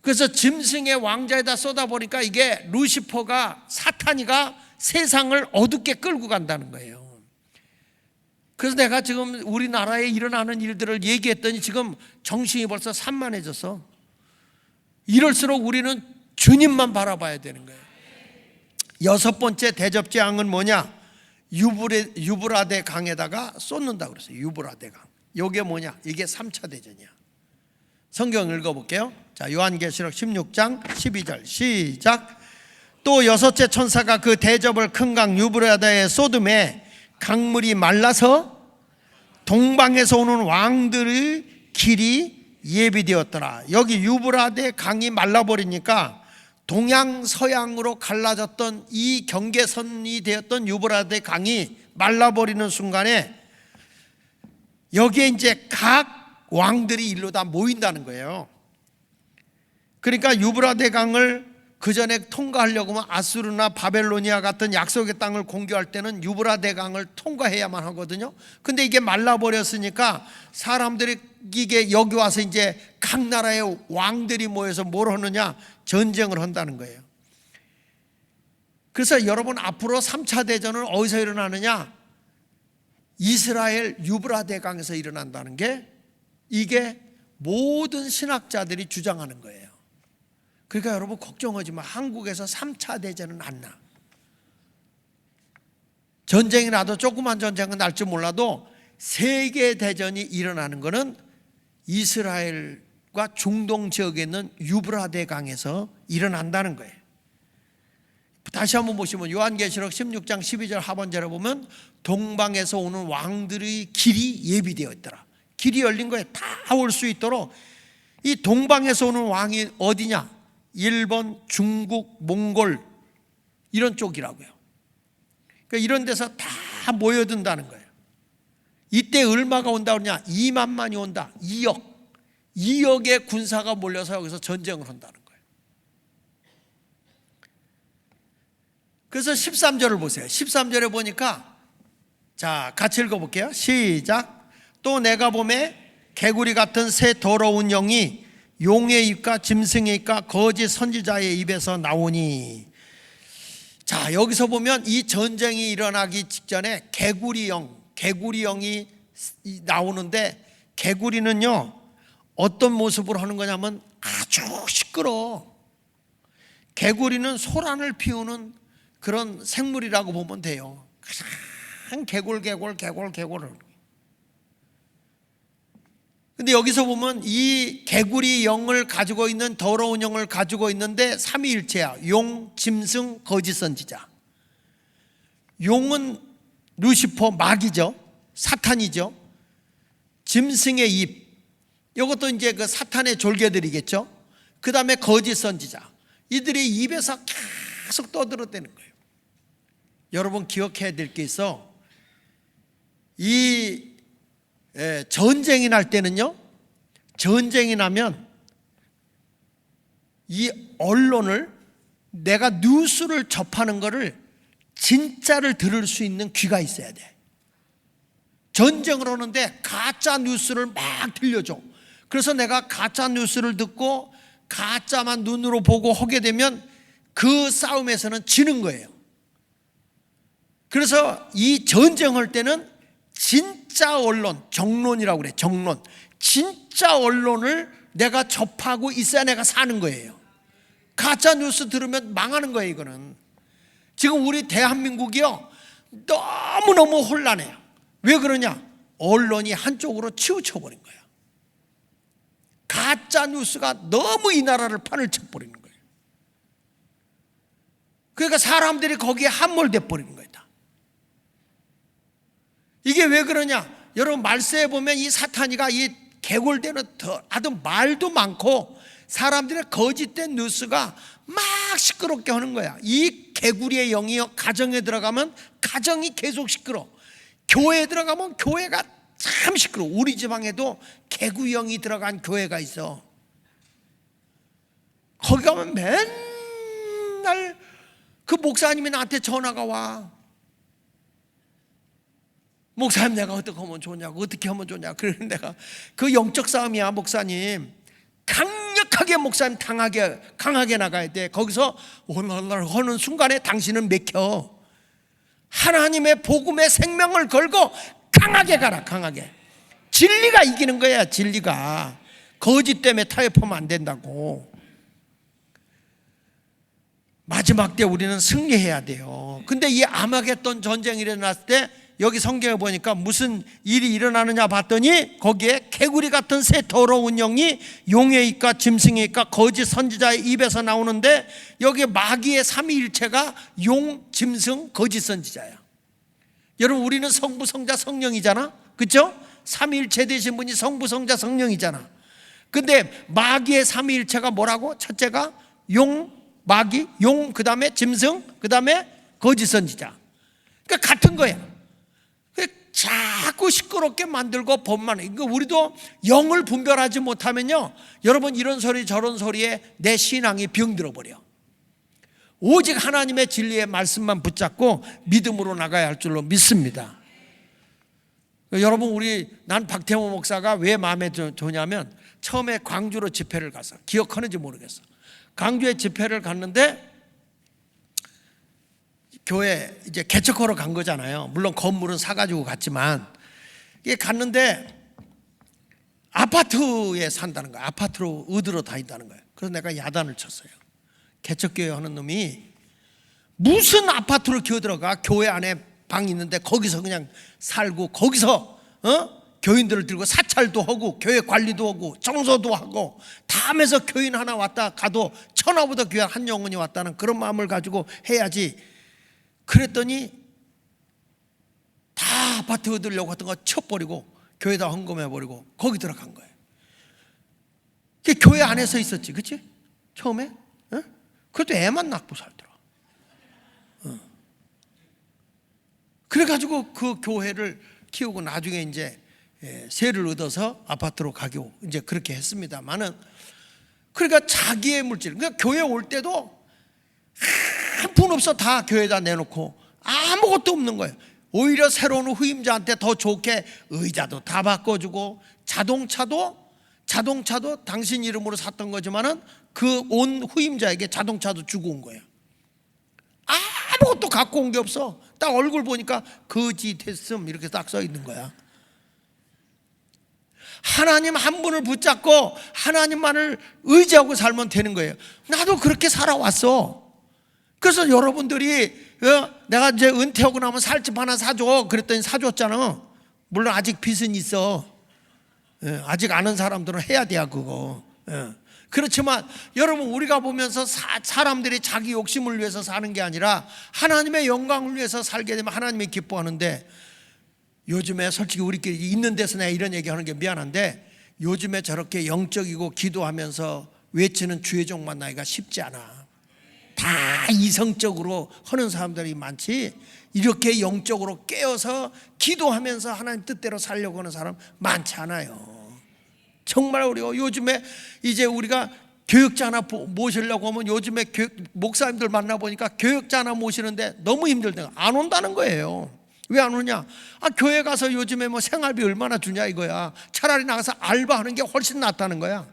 그래서 짐승의 왕자에다 쏟아보니까 이게 루시퍼가, 사탄이가 세상을 어둡게 끌고 간다는 거예요. 그래서 내가 지금 우리나라에 일어나는 일들을 얘기했더니 지금 정신이 벌써 산만해졌어. 이럴수록 우리는 주님만 바라봐야 되는 거예요. 여섯 번째 대접재앙은 뭐냐? 유브라데 강에다가 쏟는다 그랬어요. 유브라데 강. 이게 뭐냐? 이게 3차 대전이야. 성경 읽어볼게요. 자, 요한계시록 16장 12절 시작. 또 여섯째 천사가 그 대접을 큰 강 유브라데에 쏟음에 강물이 말라서 동방에서 오는 왕들의 길이 예비되었더라. 여기 유브라데 강이 말라버리니까 동양 서양으로 갈라졌던 이 경계선이 되었던 유브라데 강이 말라버리는 순간에 여기에 이제 각 왕들이 일로 다 모인다는 거예요. 그러니까 유브라데 강을 그 전에 통과하려고 하면 아수르나 바벨로니아 같은 약속의 땅을 공격할 때는 유브라데 강을 통과해야만 하거든요. 근데 이게 말라버렸으니까 사람들이 이게 여기 와서 이제 각 나라의 왕들이 모여서 뭘 하느냐? 전쟁을 한다는 거예요. 그래서 여러분, 앞으로 3차 대전은 어디서 일어나느냐? 이스라엘 유브라데 강에서 일어난다는 게, 이게 모든 신학자들이 주장하는 거예요. 그러니까 여러분 걱정하지 마. 한국에서 3차 대전은 안 나. 전쟁이 나도, 조그만 전쟁은 날지 몰라도 세계 대전이 일어나는 것은 이스라엘과 중동 지역에 있는 유브라데 강에서 일어난다는 거예요. 다시 한번 보시면 요한계시록 16장 12절 하반절에 보면 동방에서 오는 왕들의 길이 예비되어 있더라. 길이 열린 거예요. 다 올 수 있도록. 이 동방에서 오는 왕이 어디냐? 일본, 중국, 몽골 이런 쪽이라고요. 그러니까 이런 데서 다 모여든다는 거예요. 이때 얼마가 온다 그러냐? 2만만이 온다. 2억의 군사가 몰려서 여기서 전쟁을 한다는 거예요. 그래서 13절을 보세요. 13절에 보니까, 자, 같이 읽어볼게요. 시작. 또 내가 보매 개구리 같은 새 더러운 영이 용의 입과 짐승의 입과 거짓 선지자의 입에서 나오니. 자, 여기서 보면 이 전쟁이 일어나기 직전에 개구리 영이 나오는데, 개구리는요 어떤 모습으로 하는 거냐면 아주 시끄러워. 개구리는 소란을 피우는 그런 생물이라고 보면 돼요. 그냥 개골. 근데 여기서 보면 이 개구리 영을 가지고 있는, 더러운 영을 가지고 있는데 삼위일체야. 용, 짐승, 거짓 선지자. 용은 루시퍼, 마귀죠. 사탄이죠. 짐승의 입, 이것도 이제 그 사탄의 졸개들이겠죠. 그 다음에 거짓 선지자. 이들이 입에서 계속 떠들어대는 거예요. 여러분 기억해야 될 게 있어. 이 전쟁이 날 때는요, 전쟁이 나면 이 언론을, 내가 뉴스를 접하는 거를 진짜를 들을 수 있는 귀가 있어야 돼. 전쟁을 하는데 가짜 뉴스를 막 들려줘. 그래서 내가 가짜 뉴스를 듣고 가짜만 눈으로 보고 하게 되면 그 싸움에서는 지는 거예요. 그래서 이 전쟁할 때는 진짜 언론, 정론이라고 그래. 정론, 진짜 언론을 내가 접하고 있어야 내가 사는 거예요. 가짜 뉴스 들으면 망하는 거예요. 이거는 지금 우리 대한민국이요 너무너무 혼란해요. 왜 그러냐? 언론이 한쪽으로 치우쳐버린 거예요. 가짜 뉴스가 너무 이 나라를 판을 쳐버리는 거예요. 그러니까 사람들이 거기에 함몰돼 버리는 거예요. 이게 왜 그러냐? 여러분 말세에 보면 이 사탄이가 이 개골대는 아주 말도 많고 사람들의 거짓된 뉴스가 막 시끄럽게 하는 거야. 이 개구리의 영이 가정에 들어가면 가정이 계속 시끄러. 교회에 들어가면 교회가 참 시끄러. 우리 지방에도 개구리 영이 들어간 교회가 있어. 거기 가면 맨날 그 목사님이 나한테 전화가 와. 목사님 내가 어떻게 하면 좋냐고, 어떻게 하면 좋냐고. 그래서 내가 그 영적 싸움이야. 목사님 강력하게 목사님 강하게 나가야 돼. 거기서 오늘날 하는 순간에 당신은 맥혀. 하나님의 복음의 생명을 걸고 강하게 가라. 강하게. 진리가 이기는 거야. 진리가. 거짓 때문에 타협하면 안 된다고. 마지막 때 우리는 승리해야 돼요. 근데 이 아마겟돈 전쟁이 일어났을 때 여기 성경에 보니까 무슨 일이 일어나느냐 봤더니 거기에 개구리 같은 새 더러운 영이 용의 입과 짐승의 입과 거짓 선지자의 입에서 나오는데 여기 마귀의 삼위일체가 용, 짐승, 거짓 선지자야. 여러분 우리는 성부, 성자, 성령이잖아. 그렇죠? 삼위일체 되신 분이 성부, 성자, 성령이잖아. 근데 마귀의 삼위일체가 뭐라고? 첫째가 용, 마귀, 용, 그 다음에 짐승, 그 다음에 거짓 선지자. 그러니까 같은 거야. 자꾸 시끄럽게 만들고 법만. 그러니까 우리도 영을 분별하지 못하면요, 여러분 이런 소리 저런 소리에 내 신앙이 병들어 버려. 오직 하나님의 진리의 말씀만 붙잡고 믿음으로 나가야 할 줄로 믿습니다. 여러분 난 박태모 목사가 왜 마음에 드냐면 처음에 광주로 집회를 가서, 기억하는지 모르겠어. 광주에 집회를 갔는데 교회 이제 개척하러 간 거잖아요. 물론 건물은 사가지고 갔지만 이게 갔는데 아파트에 산다는 거야. 아파트로 얻으러 다닌다는 거예요. 그래서 내가 야단을 쳤어요. 개척교회 하는 놈이 무슨 아파트로 기어들어가. 교회 안에 방 있는데 거기서 그냥 살고 거기서 교인들을 들고 사찰도 하고 교회 관리도 하고 청소도 하고 다 하면서 교인 하나 왔다 가도 천하보다 귀한 한 영혼이 왔다는 그런 마음을 가지고 해야지. 그랬더니 다 아파트 얻으려고 했던 거 쳐버리고 교회다 헌금해버리고 거기 들어간 거예요. 교회 안에서 있었지, 그치? 처음에? 그래도 애만 낳고 살더라. 그래가지고 그 교회를 키우고 나중에 이제 세를 얻어서 아파트로 가기고 이제 그렇게 했습니다만은, 그러니까 자기의 물질, 그러니까 교회 올 때도 한 푼 없어. 다 교회에다 내놓고 아무것도 없는 거예요. 오히려 새로운 후임자한테 더 좋게 의자도 다 바꿔주고 자동차도 당신 이름으로 샀던 거지만은 그 온 후임자에게 자동차도 주고 온 거예요. 아무것도 갖고 온 게 없어. 딱 얼굴 보니까 거짓했음 이렇게 딱 써 있는 거야. 하나님 한 분을 붙잡고 하나님만을 의지하고 살면 되는 거예요. 나도 그렇게 살아왔어. 그래서 여러분들이 내가 이제 은퇴하고 나면 살집 하나 사줘 그랬더니 사줬잖아. 물론 아직 빚은 있어. 아직 아는 사람들은 해야 돼야 그거. 그렇지만 여러분 우리가 보면서 사람들이 자기 욕심을 위해서 사는 게 아니라 하나님의 영광을 위해서 살게 되면 하나님이 기뻐하는데, 요즘에 솔직히 우리끼리 있는 데서 내가 이런 얘기하는 게 미안한데 요즘에 저렇게 영적이고 기도하면서 외치는 주의 종 만나기가 쉽지 않아. 다 이성적으로 하는 사람들이 많지, 이렇게 영적으로 깨어서 기도하면서 하나님 뜻대로 살려고 하는 사람 많지 않아요. 정말 어려워. 요즘에 이제 우리가 교육자 하나 모시려고 하면 요즘에 목사님들 만나보니까 교육자 하나 모시는데 너무 힘들다. 안 온다는 거예요. 왜 안 오냐? 교회 가서 요즘에 뭐 생활비 얼마나 주냐 이거야. 차라리 나가서 알바하는 게 훨씬 낫다는 거야.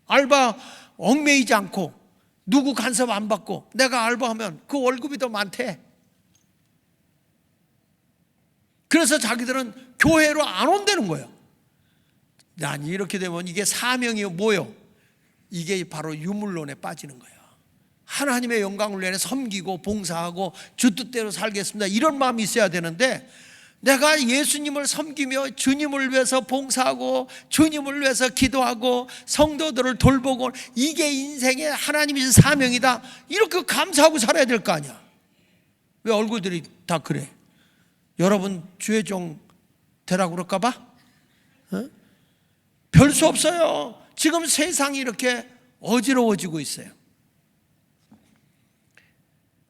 알바 얽매이지 않고 누구 간섭 안 받고 내가 알바하면 그 월급이 더 많대. 그래서 자기들은 교회로 안 온다는 거예요. 난 이렇게 되면 이게 사명이 뭐요? 이게 바로 유물론에 빠지는 거예요. 하나님의 영광을 위해 섬기고 봉사하고 주 뜻대로 살겠습니다, 이런 마음이 있어야 되는데, 내가 예수님을 섬기며 주님을 위해서 봉사하고 주님을 위해서 기도하고 성도들을 돌보고 이게 인생의 하나님의 사명이다, 이렇게 감사하고 살아야 될 거 아니야. 왜 얼굴들이 다 그래? 여러분 주의 종 되라고 그럴까 봐? 별 수 없어요. 지금 세상이 이렇게 어지러워지고 있어요.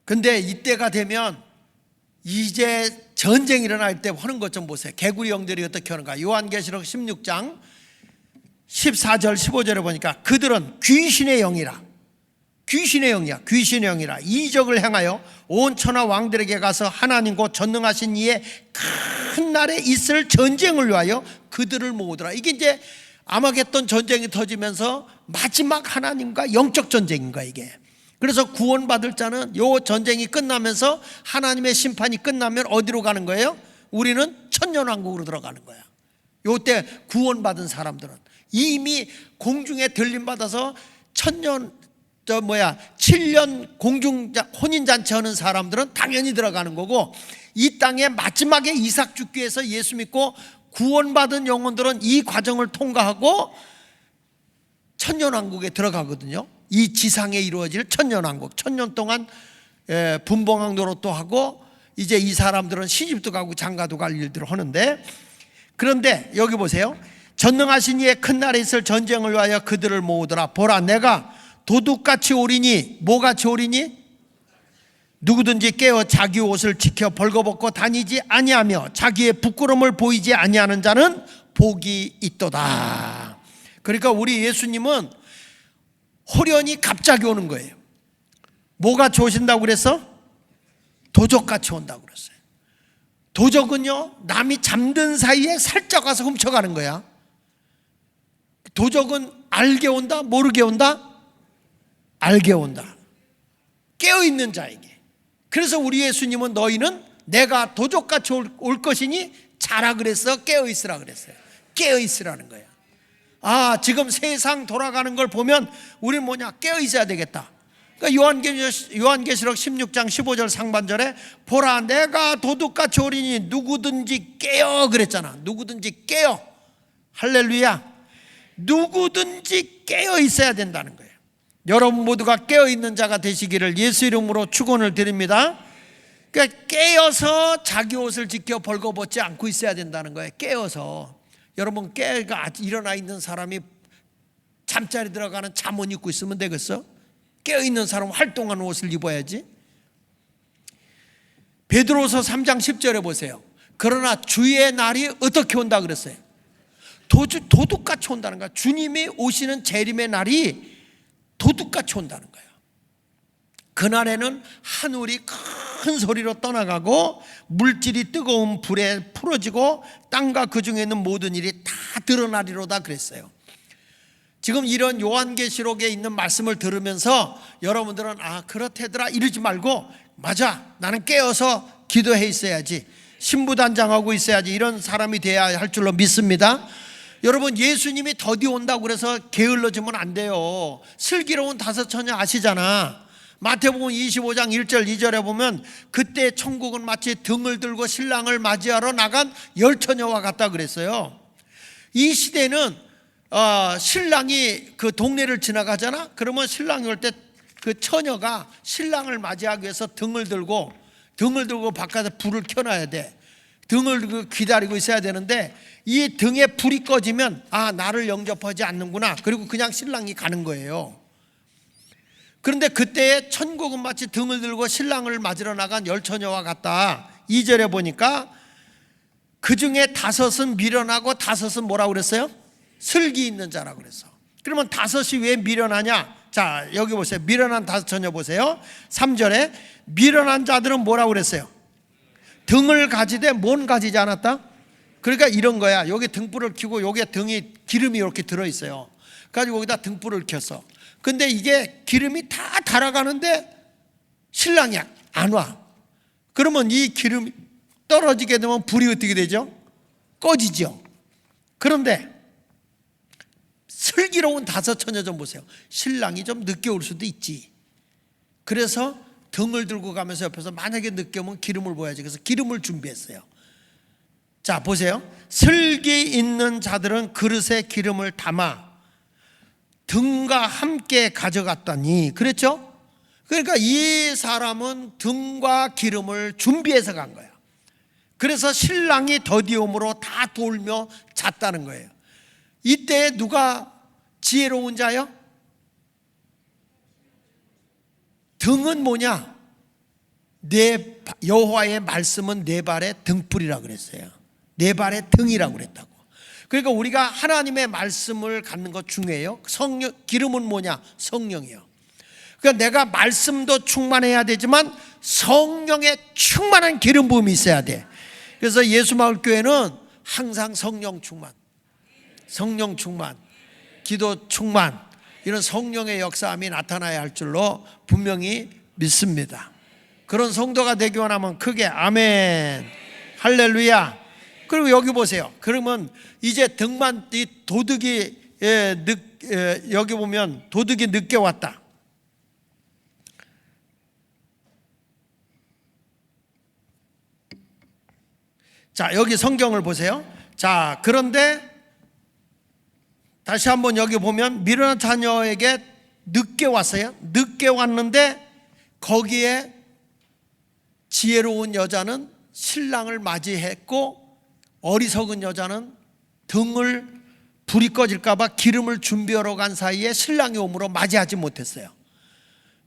근데 이때가 되면 이제 전쟁이 일어날 때 하는 것 좀 보세요. 개구리 영들이 어떻게 하는가? 요한계시록 16장 14절 15절에 보니까 그들은 귀신의 영이라, 귀신의 영이야, 귀신의 영이라 이적을 행하여 온 천하 왕들에게 가서 하나님 곧 전능하신 이의 큰 날에 있을 전쟁을 위하여 그들을 모으더라. 이게 이제 아마겟돈 전쟁이 터지면서 마지막 하나님과 영적 전쟁인 거야 이게. 그래서 구원받을 자는 요 전쟁이 끝나면서 하나님의 심판이 끝나면 어디로 가는 거예요? 우리는 천년왕국으로 들어가는 거야. 요때 구원받은 사람들은 이미 공중에 들림받아서 7년 공중자 혼인잔치 하는 사람들은 당연히 들어가는 거고, 이 땅에 마지막에 이삭 죽기 위해서 예수 믿고 구원받은 영혼들은 이 과정을 통과하고 천년왕국에 들어가거든요. 이 지상에 이루어질 천년왕국, 천년 동안 분봉왕 노릇도 하고 이제 이 사람들은 시집도 가고 장가도 갈 일들을 하는데, 그런데 여기 보세요. 전능하신 이의 큰 날에 있을 전쟁을 위하여 그들을 모으더라. 보라, 내가 도둑같이 오리니, 뭐같이 오리니? 누구든지 깨어 자기 옷을 지켜 벌거벗고 다니지 아니하며 자기의 부끄러움을 보이지 아니하는 자는 복이 있도다. 그러니까 우리 예수님은 호련히 갑자기 오는 거예요. 뭐같이 오신다고 그랬어? 도적같이 온다고 그랬어요. 도적은요, 남이 잠든 사이에 살짝 와서 훔쳐가는 거야. 도적은 알게 온다, 모르게 온다? 알게 온다. 깨어있는 자에게. 그래서 우리 예수님은 너희는 내가 도적같이 올 것이니 자라 그랬어, 깨어있으라 그랬어요. 깨어있으라는 거야. 아, 지금 세상 돌아가는 걸 보면 우리는 뭐냐? 깨어있어야 되겠다. 그러니까 요한계시록 16장 15절 상반절에 보라, 내가 도둑같이 오리니 누구든지 깨어 그랬잖아. 누구든지 깨어. 할렐루야. 누구든지 깨어 있어야 된다는 거예요. 여러분 모두가 깨어 있는 자가 되시기를 예수 이름으로 축원을 드립니다. 그러니까 깨어서 자기 옷을 지켜 벌거벗지 않고 있어야 된다는 거예요. 깨어서. 여러분 깨가 일어나 있는 사람이 잠자리 들어가는 잠옷 입고 있으면 되겠어? 깨어있는 사람은 활동하는 옷을 입어야지. 베드로서 3장 10절에 보세요. 그러나 주의 날이 어떻게 온다 그랬어요? 도둑같이 온다는 거야. 주님이 오시는 재림의 날이 도둑같이 온다는 거예요. 그날에는 하늘이 큰 소리로 떠나가고 물질이 뜨거운 불에 풀어지고 땅과 그 중에 있는 모든 일이 다 드러나리로다 그랬어요. 지금 이런 요한계시록에 있는 말씀을 들으면서 여러분들은 아 그렇대더라 이러지 말고, 맞아, 나는 깨어서 기도해 있어야지, 신부단장하고 있어야지, 이런 사람이 돼야 할 줄로 믿습니다. 여러분 예수님이 더디 온다고 그래서 게을러지면 안 돼요. 슬기로운 다섯 처녀 아시잖아. 마태복음 25장 1절 2절에 보면 그때 천국은 마치 등을 들고 신랑을 맞이하러 나간 열 처녀와 같다 그랬어요. 이 시대는 신랑이 그 동네를 지나가잖아. 그러면 신랑이 올 때 그 처녀가 신랑을 맞이하기 위해서 등을 들고 바깥에 불을 켜놔야 돼. 등을 들고 기다리고 있어야 되는데 이 등에 불이 꺼지면 아 나를 영접하지 않는구나, 그리고 그냥 신랑이 가는 거예요. 그런데 그때의 천국은 마치 등을 들고 신랑을 맞으러 나간 열 처녀와 같다. 2절에 보니까 그 중에 5은 미련하고 5은 뭐라고 그랬어요? 슬기 있는 자라고 그랬어. 그러면 5이 왜 미련하냐? 자 여기 보세요. 미련한 5 처녀 보세요. 3절에 미련한 자들은 뭐라고 그랬어요? 등을 가지되 뭔 가지지 않았다? 그러니까 이런 거야. 여기 등불을 켜고 여기에 등이 기름이 이렇게 들어있어요. 가지고 여기다 등불을 켰어. 근데 이게 기름이 다 달아가는데 신랑이 안 와. 그러면 이 기름이 떨어지게 되면 불이 어떻게 되죠? 꺼지죠. 그런데 슬기로운 5 처녀 좀 보세요. 신랑이 좀 늦게 올 수도 있지. 그래서 등을 들고 가면서 옆에서 만약에 늦게 오면 기름을 부어야지. 그래서 기름을 준비했어요. 자, 보세요. 슬기 있는 자들은 그릇에 기름을 담아 등과 함께 가져갔더니, 그랬죠? 그러니까 이 사람은 등과 기름을 준비해서 간 거예요. 그래서 신랑이 더디움으로 다 돌며 잤다는 거예요. 이때 누가 지혜로운 자요? 등은 뭐냐? 내 여호와의 말씀은 내 발의 등불이라고 그랬어요. 내 발의 등이라고 그랬다고. 그러니까 우리가 하나님의 말씀을 갖는 것 중요해요. 성령, 기름은 뭐냐? 성령이요. 그러니까 내가 말씀도 충만해야 되지만 성령의 충만한 기름 부음이 있어야 돼. 그래서 예수마을교회는 항상 성령 충만, 성령 충만, 기도 충만, 이런 성령의 역사함이 나타나야 할 줄로 분명히 믿습니다. 그런 성도가 되기 원하면 크게 아멘, 할렐루야. 그리고 여기 보세요. 그러면 이제 등만, 이 도둑이 여기 보면 도둑이 늦게 왔다. 자, 여기 성경을 보세요. 자, 그런데 다시 한번 여기 보면 미련한 자녀에게 늦게 왔어요. 늦게 왔는데 거기에 지혜로운 여자는 신랑을 맞이했고, 어리석은 여자는 등을 불이 꺼질까 봐 기름을 준비하러 간 사이에 신랑이 오므로 맞이하지 못했어요.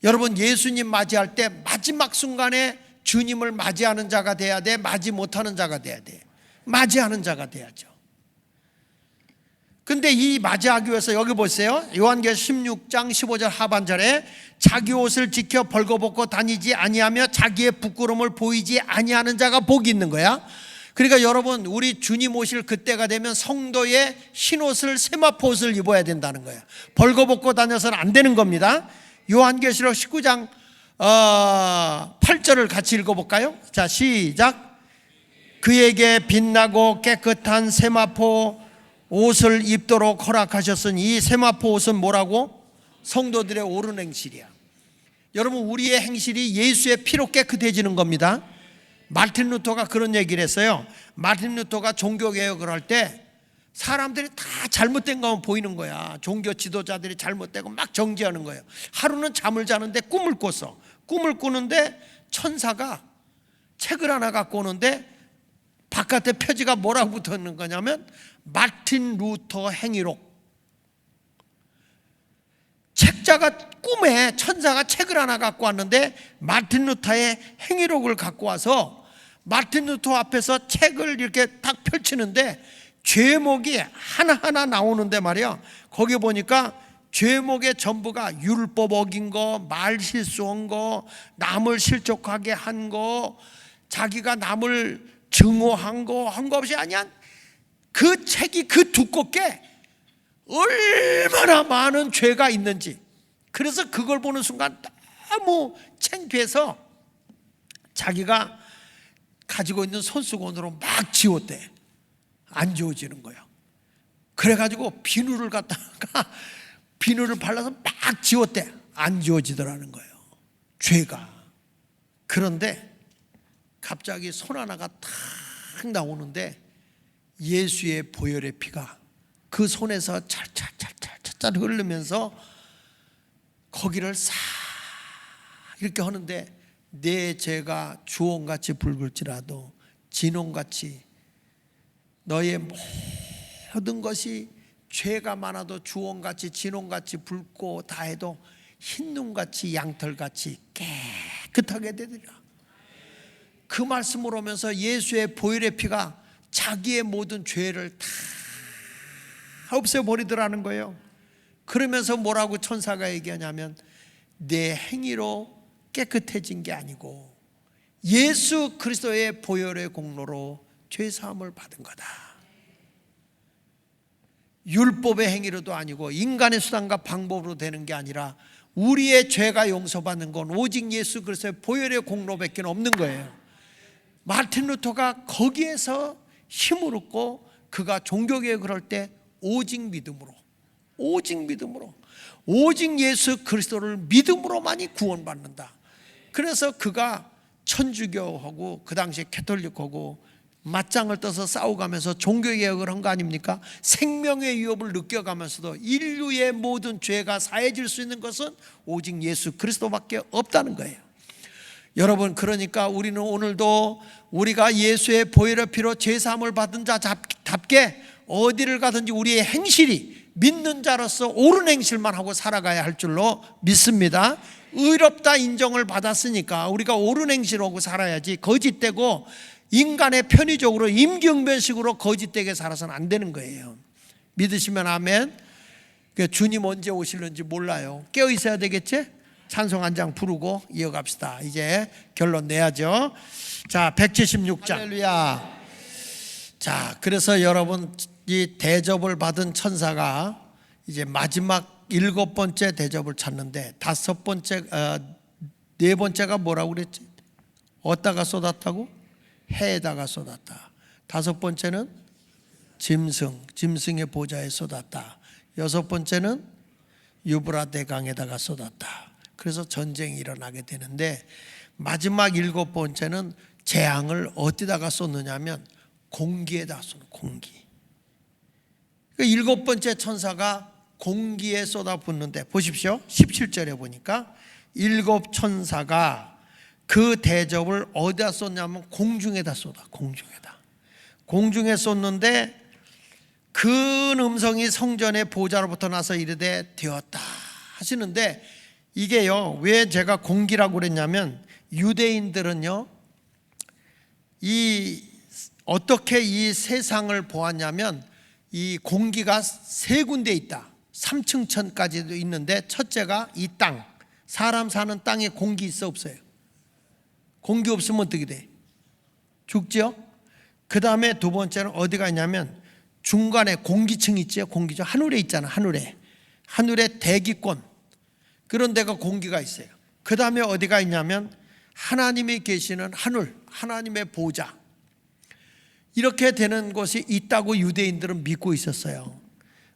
여러분, 예수님 맞이할 때 마지막 순간에 주님을 맞이하는 자가 돼야 돼? 맞이 못하는 자가 돼야 돼? 맞이하는 자가 돼야죠. 근데 이 맞이하기 위해서 여기 보세요. 요한계시록 16장 15절 하반절에 자기 옷을 지켜 벌거벗고 다니지 아니하며 자기의 부끄러움을 보이지 아니하는 자가 복이 있는 거야. 그러니까 여러분, 우리 주님 오실 그때가 되면 성도의 흰옷을, 세마포 옷을 입어야 된다는 거예요. 벌거벗고 다녀서는 안 되는 겁니다. 요한계시록 19장 8절을 같이 읽어볼까요? 자, 시작. 그에게 빛나고 깨끗한 세마포 옷을 입도록 허락하셨으니, 이 세마포 옷은 뭐라고? 성도들의 옳은 행실이야. 여러분, 우리의 행실이 예수의 피로 깨끗해지는 겁니다. 마틴 루터가 그런 얘기를 했어요. 마틴 루터가 종교개혁을 할 때 사람들이 다 잘못된 것만 보이는 거야. 종교 지도자들이 잘못되고 막 정죄하는 거예요. 하루는 잠을 자는데 꿈을 꿨어. 꿈을 꾸는데 천사가 책을 하나 갖고 오는데 바깥에 표지가 뭐라고 붙어 있는 거냐면 마틴 루터 행위록. 책자가, 꿈에 천사가 책을 하나 갖고 왔는데 마틴 루터의 행위록을 갖고 와서 마틴 루터 앞에서 책을 이렇게 딱 펼치는데 죄목이 하나하나 나오는데 말이야, 거기 보니까 죄목의 전부가 율법 어긴 거, 말 실수한 거, 남을 실족하게 한 거, 자기가 남을 증오한 거, 한 거 없이 아니야. 그 책이 그 두껍게 얼마나 많은 죄가 있는지. 그래서 그걸 보는 순간 너무 창피해서 자기가 가지고 있는 손수건으로 막 지웠대. 안 지워지는 거예요. 그래가지고 비누를 갖다가 비누를 발라서 막 지웠대. 안 지워지더라는 거예요, 죄가. 그런데 갑자기 손 하나가 탁 나오는데 예수의 보혈의 피가 그 손에서 찰찰 흐르면서 거기를 싹 이렇게 하는데, 내 죄가 주홍같이 붉을지라도 진홍같이, 너의 모든 것이 죄가 많아도 주홍같이 진홍같이 붉고 다 해도 흰눈같이 양털같이 깨끗하게 되리라. 그 말씀을 오면서 예수의 보혈의 피가 자기의 모든 죄를 다 없애버리더라는 거예요. 그러면서 뭐라고 천사가 얘기하냐면, 내 행위로 깨끗해진 게 아니고 예수 그리스도의 보혈의 공로로 죄사함을 받은 거다. 율법의 행위로도 아니고 인간의 수단과 방법으로 되는 게 아니라 우리의 죄가 용서받는 건 오직 예수 그리스도의 보혈의 공로밖에 없는 거예요. 마틴 루터가 거기에서 힘을 얻고 그가 종교개혁을 할 때 오직 믿음으로, 오직 믿음으로, 오직 예수 그리스도를 믿음으로만이 구원받는다. 그래서 그가 천주교하고 그 당시에 캐톨릭하고 맞짱을 떠서 싸워가면서 종교개혁을 한 거 아닙니까? 생명의 위협을 느껴가면서도 인류의 모든 죄가 사해질 수 있는 것은 오직 예수 그리스도밖에 없다는 거예요. 여러분, 그러니까 우리는 오늘도 우리가 예수의 보혈의 피로 죄사함을 받은 자답게 어디를 가든지 우리의 행실이 믿는 자로서 옳은 행실만 하고 살아가야 할 줄로 믿습니다. 의롭다 인정을 받았으니까 우리가 옳은 행실하고 살아야지, 거짓되고 인간의 편의적으로 임기응변식으로 거짓되게 살아서는 안 되는 거예요. 믿으시면 아멘. 주님 언제 오실는지 몰라요. 깨어 있어야 되겠지? 찬송 한 장 부르고 이어갑시다. 이제 결론 내야죠. 자, 176장. 할렐루야. 자, 그래서 여러분, 이 대접을 받은 천사가 이제 마지막 7번째 대접을 찾는데, 네 번째가 뭐라고 그랬지? 어디다가 쏟았다고? 해에다가 쏟았다. 5번째는 짐승의 보좌에 쏟았다. 6번째는 유브라데 강에다가 쏟았다. 그래서 전쟁이 일어나게 되는데, 마지막 7번째는 재앙을 어디다가 쏟느냐면 공기에다 쏟는, 공기. 그 7번째 천사가 공기에 쏟아붓는데, 보십시오. 17절에 보니까 7 천사가 그 대접을 어디다 쏟냐면 공중에다 쏟아. 공중에 쏟는데, 큰 음성이 성전의 보좌로부터 나서 이르되 되었다 하시는데, 이게요, 왜 제가 공기라고 그랬냐면, 유대인들은요, 어떻게 이 세상을 보았냐면, 이 공기가 3군데 있다. 3층천까지도 있는데, 첫째가 이 땅, 사람 사는 땅에 공기 있어 없어요? 공기 없으면 어떻게 돼? 죽죠? 그 다음에 2번째는 어디가 있냐면, 중간에 공기층 있죠? 공기죠. 하늘에 있잖아. 하늘에 대기권, 그런 데가 공기가 있어요. 그 다음에 어디가 있냐면 하나님이 계시는 하늘, 하나님의 보좌, 이렇게 되는 곳이 있다고 유대인들은 믿고 있었어요.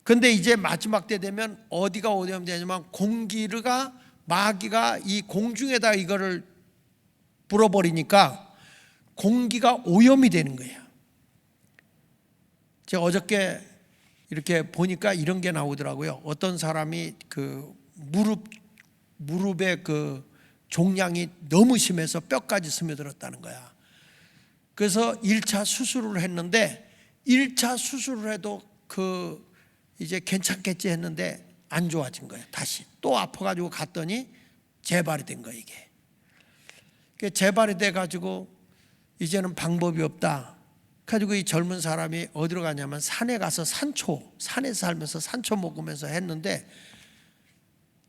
그런데 이제 마지막 때 되면 어디가 오염 되냐면, 공기가, 마귀가 이 공중에다 이거를 불어버리니까 공기가 오염이 되는 거예요. 제가 어저께 이렇게 보니까 이런 게 나오더라고요. 어떤 사람이 그 무릎에 그 종양이 너무 심해서 뼈까지 스며들었다는 거야. 그래서 1차 수술을 했는데, 1차 수술을 해도 이제 괜찮겠지 했는데 안 좋아진 거예요. 다시 또 아파가지고 갔더니 재발이 된 거예요. 이게 재발이 돼가지고 이제는 방법이 없다. 가지고 이 젊은 사람이 어디로 가냐면 산에 가서 산에 살면서 산초 먹으면서 했는데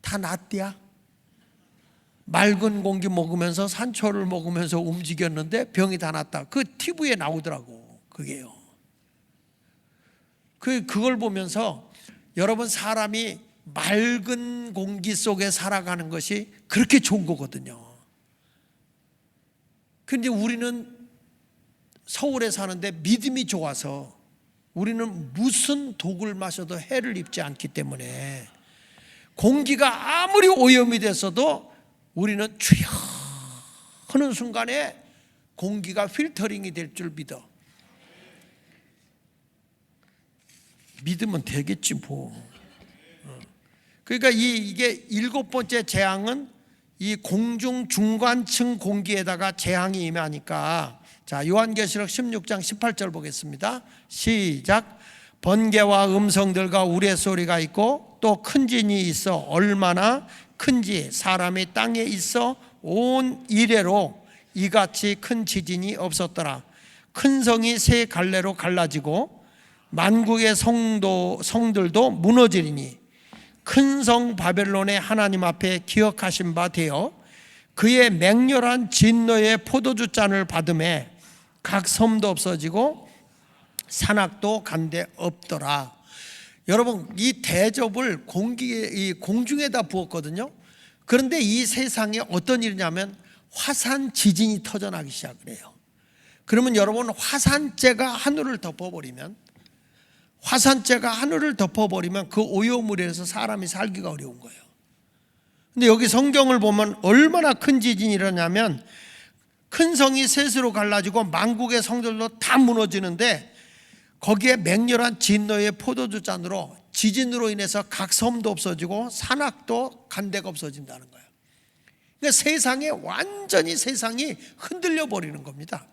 다 낫디야. 맑은 공기 먹으면서 산초를 먹으면서 움직였는데 병이 다 낫다. 그 TV에 나오더라고. 그게요. 그걸 보면서 여러분, 사람이 맑은 공기 속에 살아가는 것이 그렇게 좋은 거거든요. 근데 우리는 서울에 사는데 믿음이 좋아서 우리는 무슨 독을 마셔도 해를 입지 않기 때문에, 공기가 아무리 오염이 됐어도 우리는 주여 하는 순간에 공기가 필터링이 될 줄 믿어. 믿으면 되겠지 뭐. 그러니까 이게 7번째 재앙은 이 공중 중간층 공기에다가 재앙이 임하니까, 자, 요한계시록 16장 18절 보겠습니다. 시작. 번개와 음성들과 우레소리가 있고 또 큰 진이 있어 얼마나 큰지 사람이 땅에 있어 온 이래로 이같이 큰 지진이 없었더라. 큰 성이 3갈래로 갈라지고 만국의 성들도 무너지리니 큰 성 바벨론의 하나님 앞에 기억하신 바 되어 그의 맹렬한 진노의 포도주 잔을 받음에 각 섬도 없어지고 산악도 간데 없더라. 여러분, 이 대접을 이 공중에다 부었거든요. 그런데 이 세상에 어떤 일이냐면 화산 지진이 터져나기 시작을 해요. 그러면 여러분, 화산재가 하늘을 덮어버리면, 화산재가 하늘을 덮어버리면 그 오염물에서 사람이 살기가 어려운 거예요. 근데 여기 성경을 보면 얼마나 큰 지진이 일어나면 큰 성이 셋으로 갈라지고 만국의 성들도 다 무너지는데 거기에 맹렬한 진노의 포도주 잔으로 지진으로 인해서 각 섬도 없어지고 산악도 간데가 없어진다는 거예요. 그러니까 세상에 완전히 세상이 흔들려 버리는 겁니다.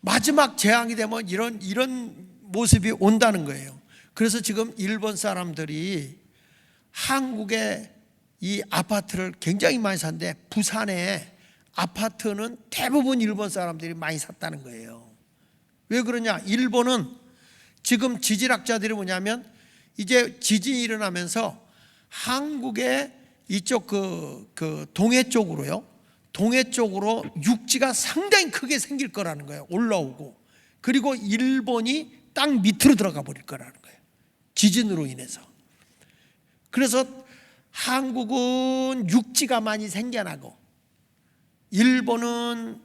마지막 재앙이 되면 이런 모습이 온다는 거예요. 그래서 지금 일본 사람들이 한국의 이 아파트를 굉장히 많이 샀는데 부산에 아파트는 대부분 일본 사람들이 많이 샀다는 거예요. 왜 그러냐? 일본은 지금 지질학자들이 뭐냐면 이제 지진이 일어나면서 한국의 이쪽 그 동해 쪽으로요. 동해 쪽으로 육지가 상당히 크게 생길 거라는 거예요. 올라오고. 그리고 일본이 땅 밑으로 들어가 버릴 거라는 거예요. 지진으로 인해서. 그래서 한국은 육지가 많이 생겨나고 일본은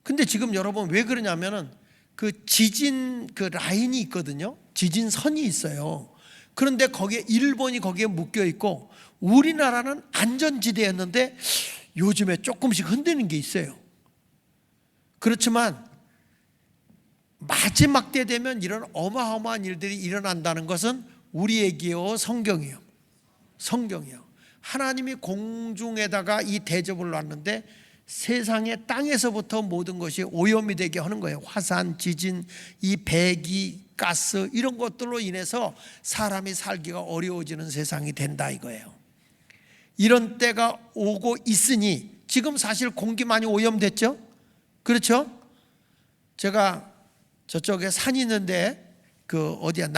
근데 지금 여러분 왜 그러냐면은 그 지진 그 라인이 있거든요. 지진선이 있어요. 그런데 거기에 일본이 거기에 묶여 있고 우리나라는 안전지대였는데 요즘에 조금씩 흔드는 게 있어요. 그렇지만 마지막 때 되면 이런 어마어마한 일들이 일어난다는 것은 우리에게요 성경이요. 성경이요. 하나님이 공중에다가 이 대접을 놨는데 세상의 땅에서부터 모든 것이 오염이 되게 하는 거예요. 화산, 지진, 이 배기, 가스 이런 것들로 인해서 사람이 살기가 어려워지는 세상이 된다 이거예요. 이런 때가 오고 있으니 지금 사실 공기 많이 오염됐죠? 그렇죠? 제가 저쪽에 산이 있는데 그 어디야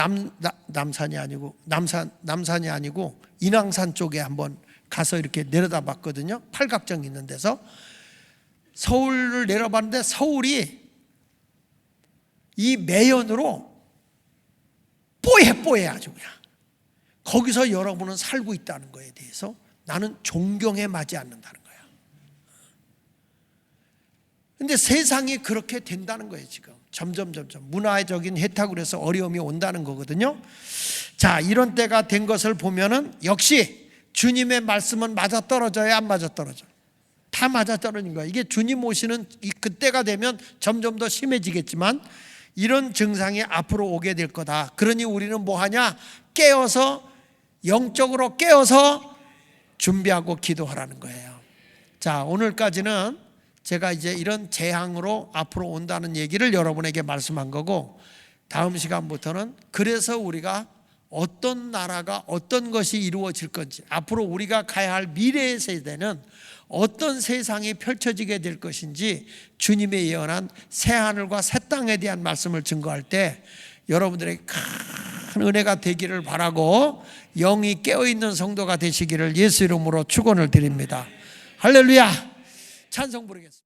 남산이 아니고 인왕산 쪽에 한번 가서 이렇게 내려다봤거든요. 팔각정 있는 데서 서울을 내려봤는데 서울이 이 매연으로 뽀해 아주 그냥. 거기서 여러분은 살고 있다는 거에 대해서 나는 존경에 맞지 않는다는 거야. 근데 세상이 그렇게 된다는 거예요 지금. 점점 문화적인 혜택으로 해서 어려움이 온다는 거거든요. 자, 이런 때가 된 것을 보면은 역시 주님의 말씀은 맞아떨어져야 안 맞아떨어져? 다 맞아떨어진 거야. 이게 주님 오시는 그때가 되면 점점 더 심해지겠지만 이런 증상이 앞으로 오게 될 거다. 그러니 우리는 뭐 하냐? 깨어서 영적으로 깨어서 준비하고 기도하라는 거예요. 자, 오늘까지는 제가 이제 이런 재앙으로 앞으로 온다는 얘기를 여러분에게 말씀한 거고 다음 시간부터는 그래서 우리가 어떤 나라가 어떤 것이 이루어질 건지 앞으로 우리가 가야 할 미래의 세대는 어떤 세상이 펼쳐지게 될 것인지 주님의 예언한 새하늘과 새 땅에 대한 말씀을 증거할 때 여러분들에게 큰 은혜가 되기를 바라고 영이 깨어있는 성도가 되시기를 예수 이름으로 축원을 드립니다. 할렐루야. 찬송 부르겠습니다.